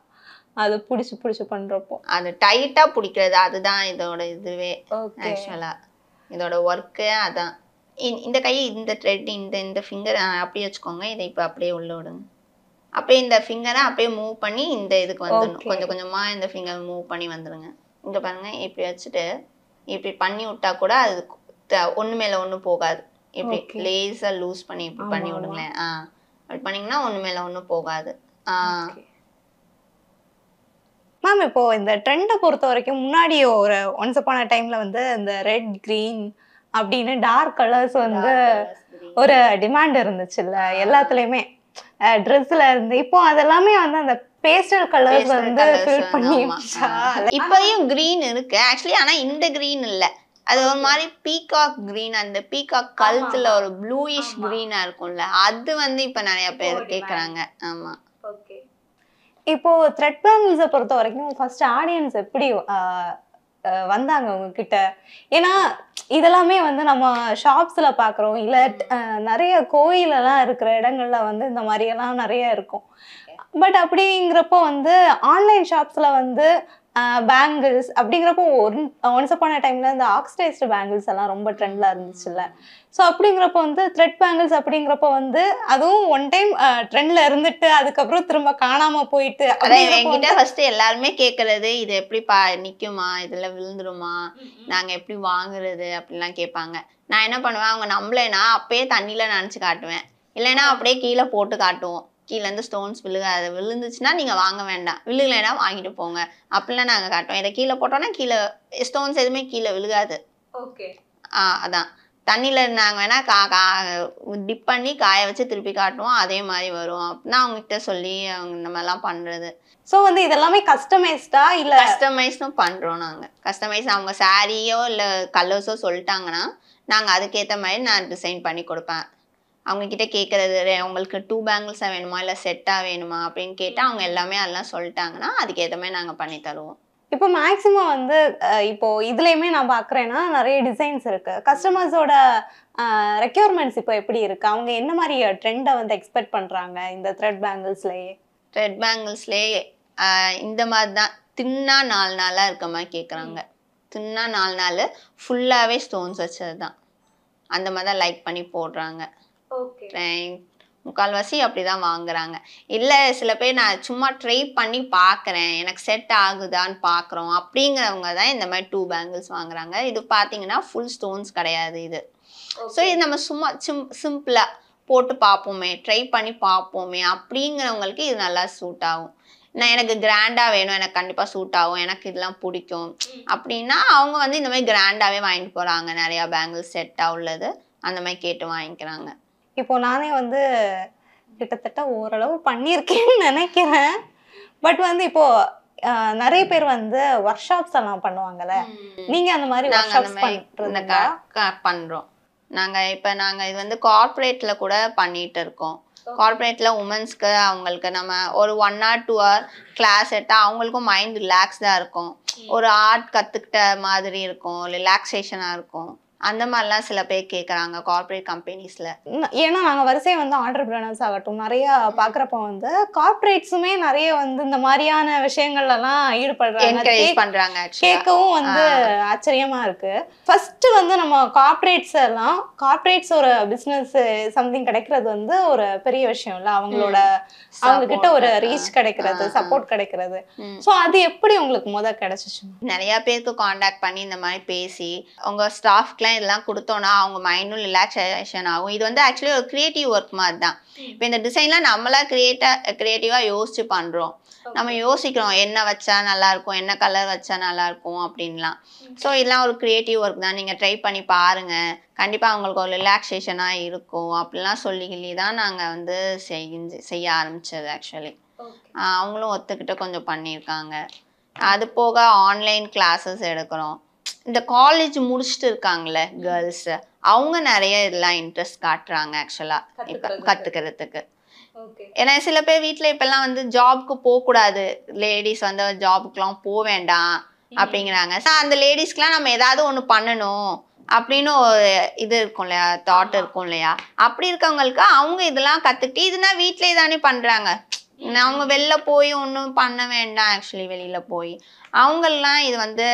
அது பிடிச்சி பண்ணுறப்போ. அது டைட்டாக பிடிக்கிறது அதுதான் இதோட இதுவே. ஆக்சுவலாக இதோட ஒர்க்கே அதான். இந்த கை இந்த த்ரெட் இந்த ஃபிங்கரை அப்படியே வச்சுக்கோங்க. இதை இப்போ அப்படியே உள்ள விடுங்க. அப்படியே இந்த ஃபிங்கரை அப்படியே மூவ் பண்ணி இந்த இதுக்கு வந்துடணும். கொஞ்சம் கொஞ்சமாக இந்த ஃபிங்கர் மூவ் பண்ணி வந்துடுங்க. இங்கே பாருங்கள், இப்படி வச்சுட்டு இப்படி பண்ணி விட்டா கூட அது ஒன்று மேலே ஒன்று போகாது. இப்படி லேஸாக லூஸ் பண்ணி இப்படி பண்ணி விடுங்களேன். அப்படி பண்ணிங்கன்னா ஒன்று மேலே ஒன்று போகாது. மேம் இப்போ இந்த ட்ரெண்டை பொறுத்த வரைக்கும் முன்னாடி ஒரு ஒன்ஸ் அப்பான டைமில் வந்து இந்த ரெட் க்ரீன் அப்படின்னு டார்க் கலர்ஸ் வந்து ஒரு டிமாண்ட் இருந்துச்சுல்ல எல்லாத்துலேயுமே, ட்ரெஸ்ல இருந்து. இப்போ அதெல்லாமே வந்து அந்த பேஸ்டல் கலர்ஸ் வந்து ஃபில் பண்ணி இப்பயும் கிரீன் இருக்கு ஆக்சுவலி. ஆனா இந்த கிரீன் இல்ல, அது ஒரு மாதிரி பீகாக் கிரீன், அந்த பீகாக் கழுத்துல ஒரு ப்ளூயிஷ் கிரீனா இருக்கும்ல, அது வந்து இப்ப நிறைய பேர் கேக்குறாங்க. ஆமா. ஓகே. இப்போ த்ரெட் பேங்கிள்ஸை பொறுத்த வரைக்கும் ஃபர்ஸ்ட் ஆடியன்ஸ் எப்படி வந்தாங்க உங்ககிட்ட? ஏன்னா இதெல்லாமே வந்து நம்ம ஷாப்ஸ்ல பாக்குறோம், இல்ல நிறைய கோயிலெல்லாம் இருக்கிற இடங்கள்ல வந்து இந்த மாதிரி எல்லாம் நிறைய இருக்கும். பட் அப்படிங்கிறப்போ வந்து ஆன்லைன் ஷாப்ஸ்ல வந்து பேங்கிள்ஸ் அப்படிங்கிறப்போ ஒன்ஸ் அப்பான டைம்ல இந்த ஆக்சிடைஸ்டு பேங்கிள்ஸ் எல்லாம் ரொம்ப ட்ரெண்ட்ல இருந்துச்சுல்ல. ஸோ அப்படிங்கிறப்போ வந்து த்ரெட் பேங்கிள்ஸ் அப்படிங்கிறப்போ வந்து அதுவும் ஒன் டைம் ட்ரெண்ட்ல இருந்துட்டு அதுக்கப்புறம் திரும்ப காணாம போயிட்டு. என்கிட்ட ஃபர்ஸ்ட் எல்லாருமே கேட்கறது, இது எப்படி நிக்குமா, இதுல விழுந்துருமா, நாங்க எப்படி வாங்குறது அப்படிலாம் கேட்பாங்க. நான் என்ன பண்ணுவேன், அவங்க நம்பலைன்னா அப்பயே தண்ணியில நினைச்சு காட்டுவேன், இல்லைன்னா அப்படியே கீழே போட்டு காட்டுவோம். கீழேருந்து ஸ்டோன்ஸ் விழுகாது, விழுந்துச்சுன்னா நீங்கள் வாங்க வேண்டாம், விழுகலைன்னா வாங்கிட்டு போங்க அப்படிலாம் நாங்கள் காட்டுவோம். இதை கீழே போட்டோன்னா கீழே ஸ்டோன்ஸ் எதுவுமே கீழே விழுகாது. ஓகே. அதான் தண்ணியில் நாங்கள் வேணால் டிப் பண்ணி காய வச்சு திருப்பி காட்டுவோம், அதே மாதிரி வரும் அப்படின்னா அவங்ககிட்ட சொல்லி அவங்க இந்த மாதிரிலாம் பண்ணுறது. ஸோ வந்து இதெல்லாமே கஸ்டமைஸ்டா இல்லை? கஸ்டமைஸும் பண்ணுறோம் நாங்கள். கஸ்டமைஸ் அவங்க சாரியோ இல்லை கலர்ஸோ சொல்லிட்டாங்கன்னா நாங்கள் அதுக்கேற்ற மாதிரி நான் டிசைன் பண்ணி கொடுப்பேன். அவங்கக்கிட்ட கேட்குறது, உங்களுக்கு 2 பேங்கிள்ஸாக வேணுமா இல்லை செட்டாக வேணுமா அப்படின்னு கேட்டால் அவங்க எல்லாமே அதெல்லாம் சொல்லிட்டாங்கன்னா அதுக்கேற்ற மாதிரி நாங்கள் பண்ணி தருவோம். இப்போ மேக்ஸிமம் வந்து இப்போ இதுலேயுமே நான் பார்க்குறேன்னா நிறைய டிசைன்ஸ் இருக்குது. கஸ்டமர்ஸோட ரெக்யர்மெண்ட்ஸ் இப்போ எப்படி இருக்குது? அவங்க என்ன மாதிரி ட்ரெண்டை வந்து எக்ஸ்பெக்ட் பண்ணுறாங்க இந்த த்ரெட் பேங்கிள்ஸ்லேயே? த்ரெட் பேங்கிள்ஸ்லேயே இந்த மாதிரி தான் தின்னா 4 நாளாக இருக்க மாதிரி கேட்குறாங்க. தின்னா 4 நாள் ஃபுல்லாகவே ஸ்டோன்ஸ் வச்சது தான் அந்த மாதிரி தான் லைக் பண்ணி போடுறாங்க. முக்கால்வாசி அப்படிதான் வாங்குறாங்க. இல்ல சில பேர் நான் சும்மா ட்ரை பண்ணி பார்க்குறேன், எனக்கு செட் ஆகுதான்னு பார்க்குறோம் அப்படிங்கிறவங்க தான் இந்த மாதிரி 2 பேங்கிள்ஸ் வாங்குறாங்க. இது பார்த்தீங்கன்னா ஃபுல் ஸ்டோன்ஸ் கிடையாது இது. ஸோ இது நம்ம சும்மா சிம்பிளா போட்டு பார்ப்போமே, ட்ரை பண்ணி பார்ப்போமே அப்படிங்கிறவங்களுக்கு இது நல்லா சூட் ஆகும். நான் எனக்கு கிராண்டா வேணும், எனக்கு கண்டிப்பா சூட் ஆகும், எனக்கு இதெல்லாம் பிடிக்கும் அப்படின்னா அவங்க வந்து இந்த மாதிரி கிராண்டாவே வாங்கிட்டு போறாங்க. நிறைய பேங்கிள்ஸ் செட்டா உள்ளது அந்த மாதிரி கேட்டு வாங்கிக்கிறாங்க. இப்போ நானே வந்து கிட்டத்தட்ட ஓரளவு பண்ணியிருக்கேன்னு நினைக்கிறேன். பட் வந்து இப்போ நிறைய பேர் வந்து ஒர்க் ஷாப்ஸ் எல்லாம் பண்ணுவாங்கல்ல, நீங்க அந்த மாதிரி ஒர்க் ஷாப்ஸ் பண்றோம். நாங்க இது வந்து கார்ப்பரேட்ல கூட பண்ணிட்டு இருக்கோம். கார்ப்பரேட்ல உமன்ஸ்க்கு அவங்களுக்கு நம்ம ஒரு 1 hour 2 hour கிளாஸ் எடுத்தா அவங்களுக்கும் மைண்ட் ரிலாக்ஸ்டா இருக்கும், ஒரு ஆர்ட் கத்துக்கிட்ட மாதிரி இருக்கும், ரிலாக்ஸேஷனா இருக்கும். அந்த மாதிரிலாம் சில பேர் கேட்குறாங்க கார்ப்பரேட் கம்பெனிஸ்ல. ஏன்னா நாங்கள் வரிசையை வந்து ஆண்டர்பிரினர்ஸ் ஆகட்டும் நிறைய பார்க்குறப்ப வந்து கார்ப்பரேட்ஸுமே நிறைய வந்து இந்த மாதிரியான விஷயங்கள்லாம் ஈடுபடுறாங்க. கேட்கவும் வந்து ஆச்சரியமா இருக்கு. ஃபர்ஸ்ட் வந்து நம்ம கார்ப்பரேட்ஸ் ஒரு பிஸ்னஸ் சம்திங் கிடைக்கிறது வந்து ஒரு பெரிய விஷயம் இல்லை, அவங்க கிட்ட ஒரு ரீச் கிடைக்கிறது, சப்போர்ட் கிடைக்கிறது. ஸோ அது எப்படி உங்களுக்கு கிடைச்சிச்சு? நிறைய பேருக்கு காண்டாக்ட் பண்ணி இந்த மாதிரி பேசி உங்க ஸ்டாஃப்க்குலாம் இதெல்லாம் கொடுத்தோம்னா அவங்க மைண்டும் ரிலாக்ஸேஷன் ஆகும். இது வந்து ஆக்சுவலி ஒரு கிரியேட்டிவ் ஒர்க் மாதிரி தான். இப்போ இந்த டிசைன்லாம் நம்மளா கிரியேட்டிவா யோசிச்சு பண்றோம். நம்ம யோசிக்கிறோம் என்ன வச்சா நல்லா இருக்கும், என்ன கலர் வச்சா நல்லா இருக்கும் அப்படின்லாம். ஸோ இதெல்லாம் ஒரு கிரியேட்டிவ் ஒர்க் தான், நீங்க ட்ரை பண்ணி பாருங்க, கண்டிப்பா அவங்களுக்கு ஒரு ரிலாக்ஸேஷனா இருக்கும் அப்படிலாம் சொல்லி தான் நாங்க வந்து செய்ய ஆரம்பிச்சது. ஆக்சுவலி அவங்களும் ஒத்துக்கிட்டு கொஞ்சம் பண்ணியிருக்காங்க. அது போக ஆன்லைன் கிளாஸஸ் எடுக்கிறோம். இந்த காலேஜ் முடிச்சுட்டு இருக்காங்களே கேர்ள்ஸ், அவங்க நிறைய இதெல்லாம் இன்ட்ரெஸ்ட் காட்டுறாங்க ஆக்சுவலா இப்போ கத்துக்கிறதுக்கு. ஏன்னா சில பேர் வீட்டில் இப்பெல்லாம் வந்து ஜாப்க்கு போகக்கூடாது, லேடிஸ் வந்து ஜாபுக்குலாம் போக வேண்டாம் அப்படிங்கிறாங்க. அந்த லேடிஸ்க்குலாம் நம்ம ஏதாவது ஒன்று பண்ணணும் அப்படின்னு ஒரு இது இருக்கும் இல்லையா, தாட் இருக்கும் இல்லையா, அப்படி இருக்கவங்களுக்கு அவங்க இதெல்லாம் கற்றுக்கிட்டு இதுனா வீட்டிலே தானே பண்ணுறாங்க. அவங்க வெளில போய் ஒன்றும் பண்ண வேண்டாம், ஆக்சுவலி வெளியில போய் அவங்கெல்லாம் இது வந்து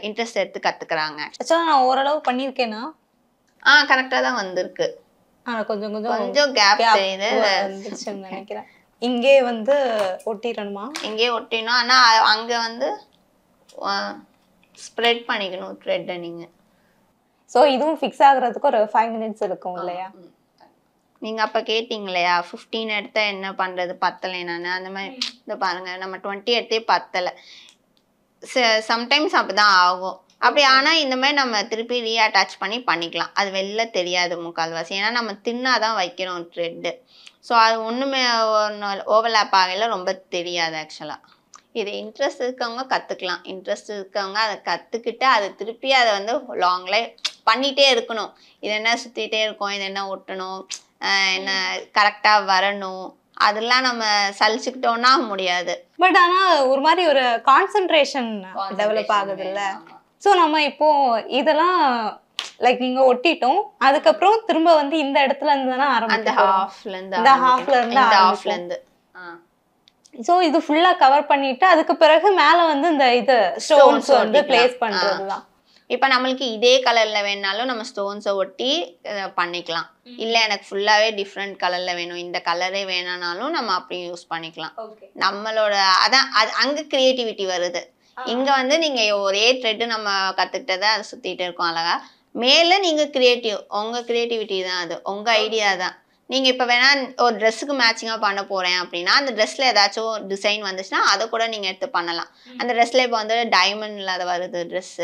இன்ட்ரெஸ்ட் எடுத்து கத்துக்கிறாங்க. நான் ஓரளவு பண்ணியிருக்கேன்னா கரெக்டா தான் வந்திருக்கு. கொஞ்சம் கேப் தெரியுது நினைக்கிறேன். இங்கே வந்து ஒட்டிடணுமா? இங்கே ஒட்டினோம், ஆனா அங்க வந்து ஸ்ப்ரெட் பண்ணிக்கணும் த்ரெட்டை நீங்க. ஸோ இதுவும் ஃபிக்ஸ் ஆகுறதுக்கு ஒரு 5 minutes இருக்கும் இல்லையா? நீங்க அப்ப கேட்டீங்க இல்லையா 15 எடுத்தா என்ன பண்றது பத்தலை நானு, அந்த மாதிரி இந்த பாருங்க நம்ம 20 எடுத்தே பத்தலை. சம்டைம்ஸ் அப்படிதான் ஆகும். அப்படி ஆனா இந்த மாதிரி நம்ம திருப்பி ரீஅட்டாச் பண்ணிக்கலாம். அது வெளில தெரியாது முக்கால்வாசி, ஏன்னா நம்ம தின்னாதான் வைக்கிறோம் த்ரெட்டு. ஸோ அது ஒண்ணுமே ஓவர்லேப் ஆகல ரொம்ப தெரியாது ஆக்சுவலா. இது இன்ட்ரெஸ்ட் இருக்கவங்க கத்துக்கலாம், இன்ட்ரெஸ்ட் இருக்கவங்க அதை கத்துக்கிட்டு அதை திருப்பி அதை வந்து லாங்ல பண்ணிட்டே இருக்கணும். இது என்ன சுத்திட்டே இருக்கும், இது என்ன ஒட்டணும், என்ன கரெக்டா வரணும், அதெல்லாம் நம்ம சலிச்சுக்கிட்டோம்னா முடியாது. பட் ஆனா ஒரு மாதிரி ஒரு கான்சென்ட்ரேஷன் டெவலப் ஆகுது இல்ல. ஸோ நம்ம இப்போ இதெல்லாம் லைக் நீங்க ஒட்டிட்டோம், அதுக்கப்புறம் திரும்ப வந்து இந்த இடத்துல இருந்து தானே ஹாஃப்ல இருந்து. ஸோ இது ஃபுல்லா கவர் பண்ணிட்டு அதுக்கு பிறகு மேல வந்து இந்த இது ஸ்டோன்ஸ் வந்து பிளேஸ் பண்றதுதான். இப்போ நம்மளுக்கு இதே கலர்ல வேணாலும் நம்ம ஸ்டோன்ஸை ஒட்டி பண்ணிக்கலாம். இல்லை எனக்கு ஃபுல்லாவே டிஃப்ரெண்ட் கலர்ல வேணும், இந்த கலரே வேணானாலும் நம்ம அப்படியும் யூஸ் பண்ணிக்கலாம். நம்மளோட அதான் அது அங்க கிரியேட்டிவிட்டி வருது. இங்க வந்து நீங்க ஒரே த்ரெட் நம்ம கத்துக்கிட்டதை அதை சுத்திட்டு இருக்கோம் அழகா. மேல நீங்க கிரியேட்டிவ், உங்க கிரியேட்டிவிட்டி தான் அது, உங்க ஐடியா தான். நீங்க இப்ப வேணா ஒரு ட்ரெஸ்ஸுக்கு மேட்சிங்கா பண்ண போறேன் அப்படின்னா அந்த ட்ரெஸ்ல ஏதாச்சும் டிசைன் வந்துச்சுன்னா அதை கூட நீங்க எடுத்து பண்ணலாம். அந்த ட்ரெஸ்ல இப்போ வந்து டைமண்ட்ல அது வருது, ட்ரெஸ்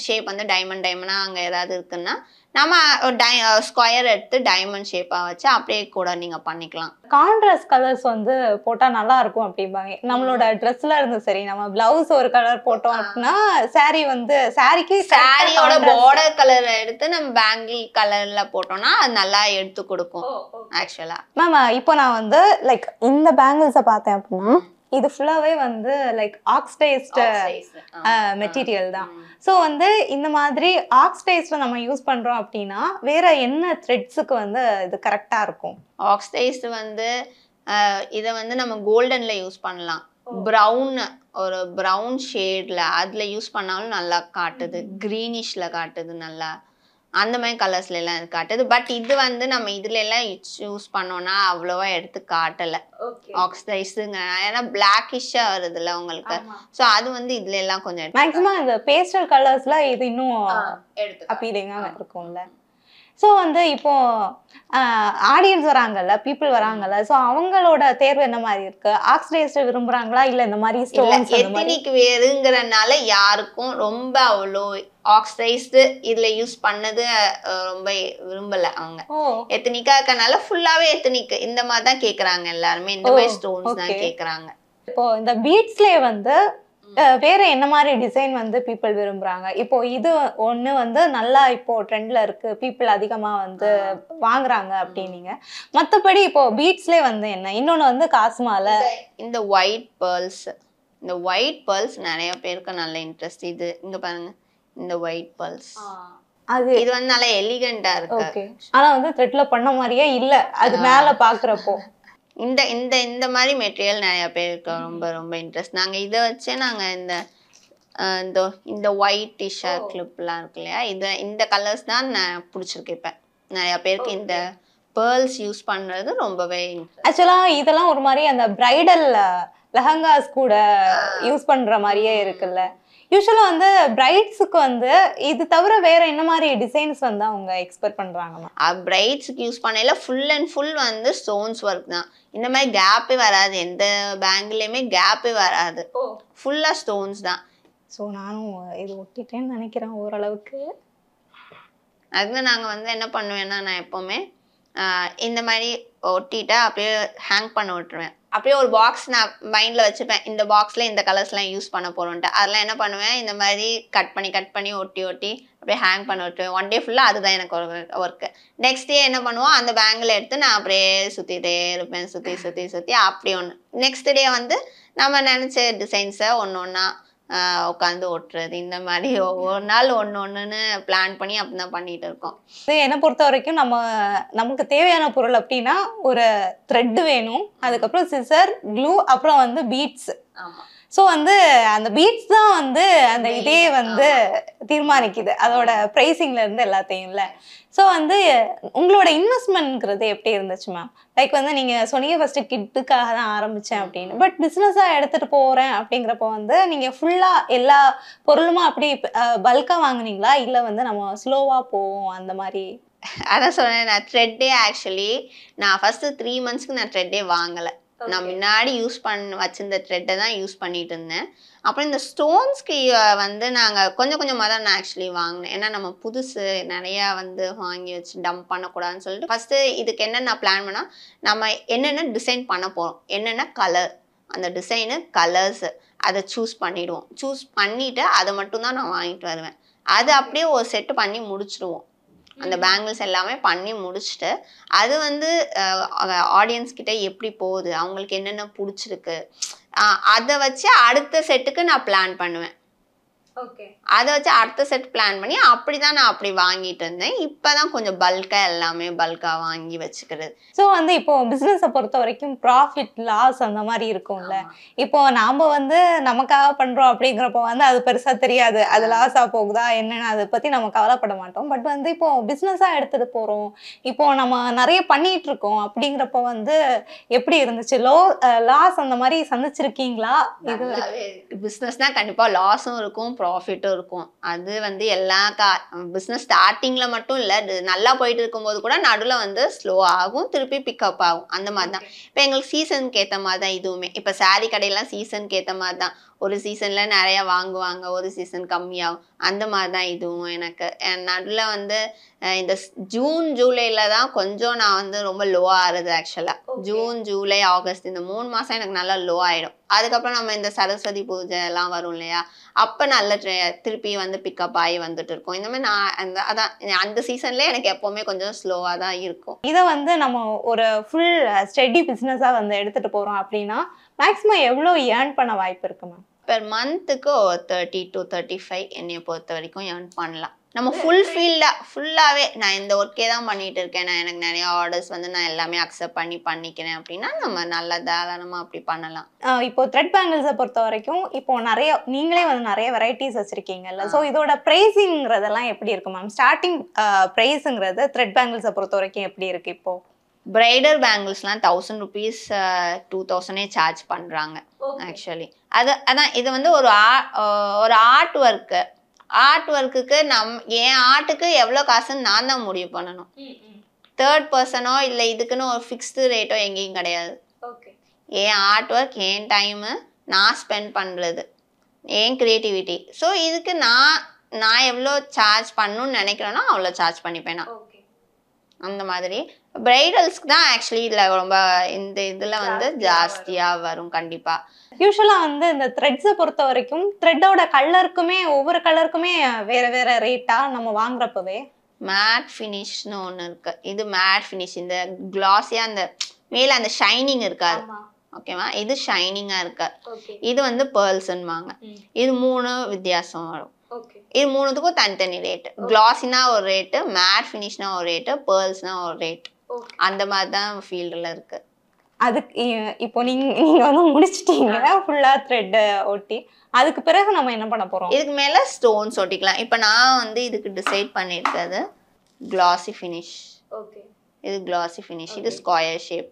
ஷேப் வந்து டைமண்டா அங்க ஏதாவது இருக்குன்னா நம்ம ஸ்கொயர் எடுத்து டைமண்ட் ஷேப்பா வச்சு அப்படியே கூட நீங்க பண்ணிக்கலாம். கான்ட்ராஸ்ட் கலர்ஸ் வந்து போட்டா நல்லா இருக்கும் அப்படிம்பாங்க. நம்மளோட ட்ரெஸ்ல இருந்து சரி நம்ம பிளவுஸ் ஒரு கலர் போட்டோம் அப்படின்னா சாரியோட பார்டர் கலர் எடுத்து நம்ம பேங்கிள் கலர்ல போட்டோம்னா அது நல்லா எடுத்து கொடுக்கும் ஆக்சுவலா. மேம் இப்போ நான் வந்து லைக் இந்த பேங்கிள்ஸை பார்த்தேன் அப்படின்னா இது ஃபுல்லாவே வந்து லைக் ஆக்சிடைஸ்ட் மெட்டீரியல் தான். ஸோ வந்து இந்த மாதிரி ஆக்சிடைஸ்ல நம்ம யூஸ் பண்றோம் அப்படின்னா வேற என்ன த்ரெட்ஸுக்கு வந்து இது கரெக்டா இருக்கும்? ஆக்சிடைஸ்ட் வந்து இதை வந்து நம்ம கோல்டன்ல யூஸ் பண்ணலாம், ஒரு ப்ரௌன் ஷேட்ல அதுல யூஸ் பண்ணாலும் நல்லா காட்டுது, கிரீனிஷ்ல காட்டுது நல்லா. அந்த மாதிரி கலர்ஸ்ல எல்லாம் காட்டுது. பட் இது வந்து நம்ம இதுல எல்லாம் சூஸ் பண்ணோம்னா அவ்வளவா எடுத்து காட்டல. ஆக்சிடைஸுங்க ஏன்னா பிளாக்கிஷா வருதுல்ல உங்களுக்கு. ஸோ அது வந்து இதுல எல்லாம் கொஞ்சம் மேக்ஸிமம் இந்த பேஸ்டல் கலர்ஸ்ல இது இன்னும் அப்பீலிங்கா இருக்கும்ல. ஸோ வந்து இப்போ ஆடியன்ஸ் வராங்கல்ல, பீப்புள் வராங்கல்ல, ஸோ அவங்களோட தேர்வு என்ன மாதிரி இருக்கு? ஆக்சிடைஸ்ட் விரும்புறாங்களா இல்ல இந்த மாதிரி ஸ்டோன்ஸ்? எத்தனிக் வேறுங்கிறனால யாருக்கும் ரொம்ப அவ்வளோ ஆக்சிடைஸ்டு இதுல யூஸ் பண்ணது ரொம்ப விரும்பல அவங்க. எத்தனிக்கா இருக்கனால ஃபுல்லாவே எத்தனிக் இந்த மாதிரி தான் கேக்குறாங்க எல்லாருமே. இந்த மாதிரி ஸ்டோன்ஸ் தான் கேக்குறாங்க. இப்போ இந்த பீட்ஸ்லயே வந்து வேற என்ன மாதிரி டிசைன் வந்து பீப்புள் விரும்புறாங்க? இப்போ இது ஒண்ணு வந்து நல்லா இப்போ ட்ரெண்ட்ல இருக்கு, பீப்புள் அதிகமா வந்து வாங்குறாங்க அப்படின்னீங்க. மத்தபடி இப்போ பீட்ஸ்லயே வந்து என்ன இன்னொன்னு வந்து காசுமால இந்த ஒயிட் பேர்ல்ஸ். இந்த ஒயிட் பேர்ல்ஸ் நிறைய பேருக்கு நல்ல இன்ட்ரெஸ்ட். இது இங்க பாருங்க, இந்த ஒயிட் பேர்ல்ஸ் இது வந்து நல்லா எலிகண்டா இருக்கு. ஆனா வந்து த்ரெட்ல பண்ண மாதிரியே இல்ல அது மேல பாக்குறப்போ. இந்த இந்த இந்த மாதிரி மெட்டீரியல் நிறைய பேருக்கு ரொம்ப ரொம்ப இன்ட்ரெஸ்ட். நாங்க இதை வச்சே நாங்க இந்த ஒயிட் டிஷர்ட் கிளிப்லாம் இருக்கு இல்லையா, இந்த கலர்ஸ் தான் நான் பிடிச்சிருக்கு. இப்ப நிறைய பேருக்கு இந்த பேர்ல்ஸ் யூஸ் பண்றது ரொம்பவே இன்ட்ரெஸ்ட். ஆக்சுவலா இதெல்லாம் ஒரு மாதிரி அந்த பிரைடல் லெஹங்காஸ் கூட யூஸ் பண்ற மாதிரியே இருக்குல்ல. யூஸ்வலா வந்து பிரைட்ஸுக்கு வந்து இது தவிர வேற என்ன மாதிரி டிசைன்ஸ் வந்து அவங்க எக்ஸ்பெக்ட் பண்றாங்கமா? பிரைட்ஸுக்கு யூஸ் பண்ணல ஃபுல் அண்ட் ஃபுல் வந்து ஸ்டோன்ஸ் ஒர்க் தான். இந்த மாதிரி கேப்பே வராது, எந்த பேங்கிலுமே கேப்பே வராது, ஃபுல்லா ஸ்டோன்ஸ் தான். ஸோ நானும் இது ஒட்டிட்டேன்னு நினைக்கிறேன் ஓரளவுக்கு. அதுதான் நாங்க வந்து என்ன பண்ணுவேன்னா, நான் எப்பவுமே இந்த மாதிரி ஒட்டிட்டா அப்படியே ஹேங் பண்ண விட்டுருவேன். அப்படியே ஒரு பாக்ஸ் நான் மைண்டில் வச்சுப்பேன், இந்த பாக்ஸில் இந்த கலர்ஸ்லாம் யூஸ் பண்ண போகிறோன்ட்டு. அதெல்லாம் என்ன பண்ணுவேன், இந்த மாதிரி கட் பண்ணி ஒட்டி அப்படியே ஹேங் பண்ண விட்டுருவேன். ஒன் டே ஃபுல்லாக அதுதான் எனக்கு ஒர்க்கு. நெக்ஸ்ட் டே என்ன பண்ணுவோம், அந்த பேங்கில் எடுத்து நான் அப்படியே சுற்றிட்டே இருப்பேன், சுற்றி அப்படி ஒன்று. நெக்ஸ்ட் டே வந்து நம்ம நினச்ச டிசைன்ஸை ஒன்று ஒன்றா உட்காந்து ஒட்டுறது. இந்த மாதிரி ஒவ்வொரு நாள் ஒன்று பிளான் பண்ணி அப்படிதான் பண்ணிட்டு இருக்கோம். என்னை பொறுத்த வரைக்கும் நமக்கு தேவையான பொருள் அப்படின்னா ஒரு த்ரெட் வேணும், அதுக்கப்புறம் சிசர், க்ளூ, அப்புறம் வந்து பீட்ஸ். ஸோ வந்து அந்த பீட்ஸ் தான் வந்து அந்த இதே வந்து தீர்மானிக்குது, அதோட ப்ரைஸிங்ல இருந்து எல்லாத்தையும்ல. ஸோ வந்து உங்களோட இன்வெஸ்ட்மெண்ட்ங்கிறது எப்படி இருந்துச்சு மேம்? லைக் வந்து நீங்க சொன்னீங்க ஃபர்ஸ்ட் கிட்டுக்காக தான் ஆரம்பிச்சேன் அப்படின்னு, பட் பிஸ்னஸா எடுத்துட்டு போறேன் அப்படிங்கிறப்ப வந்து நீங்க ஃபுல்லா எல்லா பொருளுமா அப்படி பல்கா வாங்குனீங்களா இல்ல வந்து நம்ம ஸ்லோவா போவோம் அந்த மாதிரி? அதான் சொன்னேன், நான் த்ரெட்டே ஆக்சுவலி நான் ஃபர்ஸ்ட் 3 monthsக்கு நான் த்ரெட்டே வாங்கலை. நான் முன்னாடி யூஸ் வச்சிருந்த த்ரெட்டை தான் யூஸ் பண்ணிட்டு இருந்தேன். அப்புறம் இந்த ஸ்டோன்ஸ்க்கு வந்து நாங்கள் கொஞ்சமாக தான் நான் ஆக்சுவலி வாங்கினேன். ஏன்னா நம்ம புதுசு நிறையா வந்து வாங்கி வச்சு டம்ப் பண்ணக்கூடாதுன்னு சொல்லிட்டு ஃபஸ்ட்டு இதுக்கு என்னென்ன பிளான் பண்ணால், நம்ம என்னென்ன டிசைன் பண்ண போகிறோம், என்னென்ன கலர், அந்த டிசைனு கலர்ஸு அதை சூஸ் பண்ணிவிடுவோம். சூஸ் பண்ணிவிட்டு அதை மட்டும்தான் நான் வாங்கிட்டு வருவேன். அது அப்படியே ஒரு செட்டு பண்ணி முடிச்சிடுவோம். அந்த பேங்கிள்ஸ் எல்லாமே பண்ணி முடிச்சுட்டு அது வந்து ஆடியன்ஸ் கிட்ட எப்படி போகுது, அவங்களுக்கு என்னென்ன பிடிச்சிருக்கு, அதை வச்சு அடுத்த செட்டுக்கு நான் பிளான் பண்ணுவேன். அதை வச்சு அடுத்த செட் பிளான் பண்ணி அப்படிதான் நான் அப்படி வாங்கிட்டு இருந்தேன். இப்பதான் கொஞ்சம் பல்கா எல்லாமே பல்கா வாங்கி வச்சுக்கிறது. ஸோ வந்து இப்போ பிஸ்னஸை பொறுத்த வரைக்கும் ப்ராஃபிட் லாஸ் அந்த மாதிரி இருக்கும்ல. இப்போ நாம வந்து நமக்காக பண்றோம் அப்படிங்கிறப்போ வந்து அது பெருசா தெரியாது, அது லாஸா போகுதா என்னன்னு அதை பத்தி நம்ம கவலைப்பட மாட்டோம். பட் வந்து இப்போ பிஸ்னஸா எடுத்துட்டு போறோம், இப்போ நம்ம நிறைய பண்ணிட்டு இருக்கோம் அப்படிங்கிறப்ப வந்து எப்படி இருந்துச்சு? லாஸ் அந்த மாதிரி சந்திச்சிருக்கீங்களா? இது பிஸ்னஸ்னா கண்டிப்பா லாஸும் இருக்கும், ப்ராஃபிட்டும் இருக்கும். அது வந்து எல்லா பிஸ்னஸ் ஸ்டார்டிங்ல மட்டும் இல்லை, நல்லா போயிட்டு இருக்கும்போது கூட நடுவில் வந்து ஸ்லோ ஆகும், திருப்பி பிக்கப் ஆகும். அந்த மாதிரி தான் இப்போ எங்களுக்கு சீசனுக்கு ஏற்ற மாதிரி தான் இதுவுமே. இப்போ சாரீ கடையெல்லாம் சீசனுக்கு ஏற்ற மாதிரி தான். ஒரு சீசனில் நிறையா வாங்குவாங்க, ஒரு சீசன் கம்மியாகும். அந்த மாதிரி தான் இதுவும். எனக்கு நடுவில் வந்து இந்த ஜூன் ஜூலையில் தான் கொஞ்சம் நான் வந்து ரொம்ப லோ ஆகுறது ஆக்சுவலாக. ஜூன் ஜூலை ஆகஸ்ட் இந்த 3 மாதம் எனக்கு நல்லா லோ ஆகிடும். அதுக்கப்புறம் நம்ம இந்த சரஸ்வதி பூஜை எல்லாம் வரும் இல்லையா, அப்போ நல்ல திருப்பி வந்து பிக்கப் ஆகி வந்துட்டு இருக்கோம். இந்த மாதிரி நான் அந்த சீசன்லேயே எனக்கு எப்போவுமே கொஞ்சம் ஸ்லோவாக தான் இருக்கும். இதை வந்து நம்ம ஒரு ஃபுல் ஸ்டெடி பிஸ்னஸாக வந்து எடுத்துகிட்டு போகிறோம் அப்படின்னா மேக்ஸிமம் எவ்வளோ ஏர்ன் பண்ண வாய்ப்பு இருக்கு மேம்? பெர் மந்த்துக்கு 30 to 35 என்னைய பொறுத்த வரைக்கும் ஏர்ன் பண்ணலாம். நம்ம ஃபுல்லாவே நான் இந்த ஒர்க்கே தான் பண்ணிட்டு இருக்கேன், நான் எனக்கு நிறைய ஆர்டர்ஸ் வந்து நான் எல்லாமே அக்செப்ட் பண்ணிக்கிறேன் அப்படின்னா நம்ம நல்லா தாராளமா அப்படி பண்ணலாம். இப்போ த்ரெட் பேங்கிள்ஸை பொறுத்த வரைக்கும் இப்போ நீங்களே வந்து நிறைய வெரைட்டிஸ் வச்சிருக்கீங்கல்ல, ஸோ இதோட ப்ரைஸிங்கிறதெல்லாம் எப்படி இருக்கு மேம்? ஸ்டார்டிங் ப்ரைஸுங்கிறது த்ரெட் பேங்கிள்ஸை பொறுத்த வரைக்கும் எப்படி இருக்கு? இப்போ பிரைடல் பேங்கிள்ஸ்லாம் 1000 rupees 2000 சார்ஜ் பண்றாங்க ஆக்சுவலி. அதான் இது வந்து ஒரு ஆர்ட் ஒர்க்குக்கு என் ஆர்ட்டுக்கு எவ்வளோ காசுன்னு நான் தான் முடிவு பண்ணணும். தேர்ட் பர்சனோ இல்லை இதுக்குன்னு ஒரு ஃபிக்ஸ்டு ரேட்டோ எங்கேயும் கிடையாது. என் ஆர்ட் ஒர்க், என் டைமு, நான் ஸ்பெண்ட் பண்ணுறது, என் க்ரியேட்டிவிட்டி. ஸோ இதுக்கு நான் எவ்வளோ சார்ஜ் பண்ணணும்னு நினைக்கிறேனோ அவ்வளோ சார்ஜ் பண்ணிப்பேன் நான். அந்த மாதிரி பிரைடல்ஸ்க்கு தான் ஆக்சுவலி இதில் ரொம்ப இந்த இதில் வந்து ஜாஸ்தியாக வரும் கண்டிப்பாக. யூஸ்வலாக வந்து இந்த த்ரெட்ஸை பொறுத்த வரைக்கும் த்ரெட்டோட கலருக்குமே ஒவ்வொரு கலருக்குமே வேற வேற ரேட்டா நம்ம வாங்குறப்பவே? மேட் ஃபினிஷ்னு ஒன்று இருக்கு. இது மேட் ஃபினிஷ், இந்த கிளாஸியாக அந்த மேலே அந்த ஷைனிங் இருக்காது, ஓகேவா? இது ஷைனிங்காக இருக்கு. இது வந்து பேர்ல்ஸ்ன்னுவாங்க. இது 3 வித்தியாசம் வரும். இது 3த்துக்கும் தனித்தனி ரேட்டு. கிளாஸினா ஒரு ரேட்டு, மேட் ஃபினிஷ்னா ஒரு ரேட்டு, பேர்ல்ஸ்னா ஒரு ரேட். அந்த மாதிரி தான் ஃபீல்டில் இருக்கு. அதுக்கு இப்போ நீங்க வந்து முடிச்சிட்டீங்க ஃபுல்லா த்ரெட் ஒட்டி, அதுக்கு பிறகு நம்ம என்ன பண்ண போறோம்? இதுக்கு மேல ஸ்டோன்ஸ் ஒட்டிக்கலாம். இப்போ நான் வந்து இதுக்கு டிசைட் பண்ணியிருக்கிறது கிளாசி ஃபினிஷ். இது கிளாசி ஃபினிஷ், இது ஸ்கொயர் ஷேப்.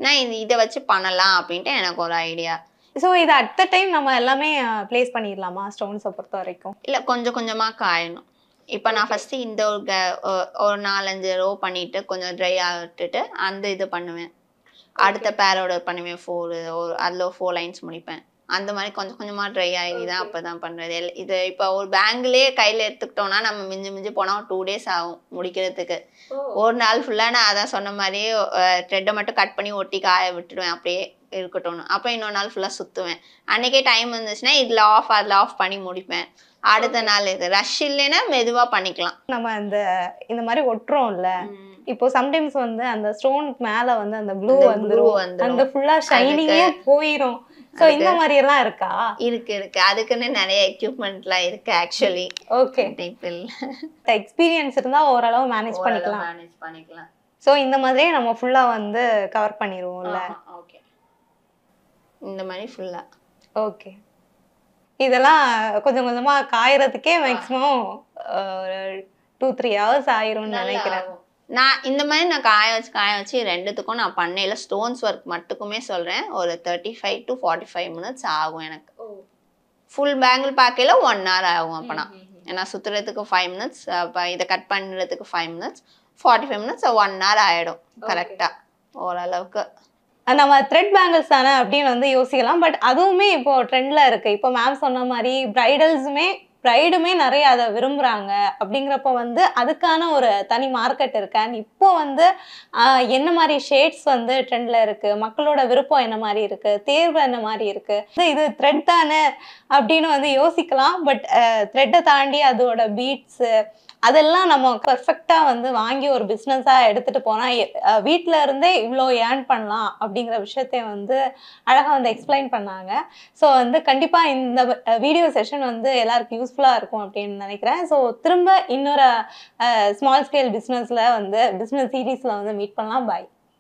நான் இதை வச்சு பண்ணலாம் அப்படின்ட்டு எனக்கு ஒரு ஐடியா. ஸோ இது அட் த டைம் நம்ம எல்லாமே பிளேஸ் பண்ணிடலாமா ஸ்டோன்ஸை பொறுத்த வரைக்கும்? இல்லை, கொஞ்சம் கொஞ்சமாக காயணும். இப்போ நான் ஃபஸ்ட்டு இந்த ஒரு 4-5 ரோ பண்ணிவிட்டு கொஞ்சம் ட்ரை ஆகிட்டுட்டு அந்த இது பண்ணுவேன். அடுத்த பேரோட பண்ணுவேன் 4, அதில் 4 லைன்ஸ் முடிப்பேன். அந்த மாதிரி கொஞ்சம் கொஞ்சமாக ட்ரை ஆகி தான் அப்போ தான் பண்ணுறது. இது இப்போ ஒரு பேங்கிலே கையில் எடுத்துக்கிட்டோன்னா நம்ம மிஞ்சி போனால் 2 days ஆகும் முடிக்கிறதுக்கு. ஒரு நாள் ஃபுல்லாக நான் அதான் சொன்ன மாதிரியே த்ரெட்டை மட்டும் கட் பண்ணி ஒட்டி காய விட்டுடுவேன், அப்படியே இருக்கட்டும்னு. அப்புறம் இன்னொரு நாள் ஃபுல்லாக சுற்றுவேன். அன்றைக்கே டைம் இருந்துச்சுன்னா அதில் ஆஃப் பண்ணி முடிப்பேன். அடுத்த நாள் இது ரஷ் இல்லைன்னா மெதுவாக பண்ணிக்கலாம். நம்ம இந்த மாதிரி ஒட்டுறோம்ல, இப்போ சம்டைம்ஸ் வந்து அந்த ஸ்டோன் மேல வந்து அந்த ப்ளூ வந்துரும், அந்த ஃபுல்லா ஷைனிங்கே போயிடும். சோ இந்த மாதிரி எல்லாம் இருக்கா? இருக்கு. அதுக்குன்னு நிறைய எக்யூப்மெண்ட்லாம் இருக்கு ஆக்சுவலி. ஓகே, எக்ஸ்பீரியன்ஸ் இருந்தா ஓரளவு மேனேஜ் பண்ணிக்கலாம். சோ இந்த மாதிரியே நம்ம ஃபுல்லா வந்து கவர் பண்ணிடுவோம்ல. ஓகே, இந்த மாதிரி ஃபுல்லா. ஓகே, இதெல்லாம் கொஞ்சம் கொஞ்சமா காயறதுக்கே மேக்ஸிமம் 2-3 hours ஆயிரும்னு நினைக்கிறேன். நான் இந்த மாதிரி நான் காய வச்சு ரெண்டுத்துக்கும் நான் பண்ணையில் ஸ்டோன்ஸ் ஒர்க் மட்டுக்குமே சொல்கிறேன், ஒரு 35 to 45 minutes ஆகும் எனக்கு. ஃபுல் பேங்கிள் பார்க்கையில் 1 hour ஆகும். அப்போனா ஏன்னா சுற்றுறதுக்கு 5 minutes, இதை கட் பண்ணுறதுக்கு 5 minutes, 45 minutes, 1 hour ஆகிடும் கரெக்டாக ஓரளவுக்கு. நம்ம த்ரெட் பேங்கிள்ஸ் தானே அப்படின்னு வந்து யோசிக்கலாம். பட் அதுவுமே இப்போ ட்ரெண்ட்ல இருக்கு. இப்போ மேம் சொன்ன மாதிரி பிரைடுமே நிறைய அதை விரும்புறாங்க. அப்படிங்கிறப்ப வந்து அதுக்கான ஒரு தனி மார்க்கெட் இருக்கு. அண்ட் இப்போ வந்து என்ன மாதிரி ஷேட்ஸ் வந்து ட்ரெண்ட்ல இருக்கு, மக்களோட விருப்பம் என்ன மாதிரி இருக்கு, தேர்வு என்ன மாதிரி இருக்கு, இது த்ரெட் தானே அப்படின்னு வந்து யோசிக்கலாம். பட் த்ரெட்டை தாண்டி அதோட பீட்ஸ் அதெல்லாம் நம்ம பெர்ஃபெக்டா வந்து வாங்கி ஒரு பிஸ்னஸா எடுத்துட்டு போனா வீட்டில இருந்தே இவ்வளோ ஏர்ன் பண்ணலாம் அப்படிங்கிற விஷயத்தை வந்து அழகா வந்து எக்ஸ்பிளைன் பண்ணாங்க. ஸோ வந்து கண்டிப்பா இந்த வீடியோ செஷன் வந்து எல்லாருக்கும் யூஸ்ஃபுல்லா இருக்கும் அப்படின்னு நினைக்கிறேன். ஸோ திரும்ப இன்னொரு ஸ்மால் ஸ்கேல் பிஸ்னஸ் சீரீஸ்ல வந்து மீட் பண்ணலாம். பாய்.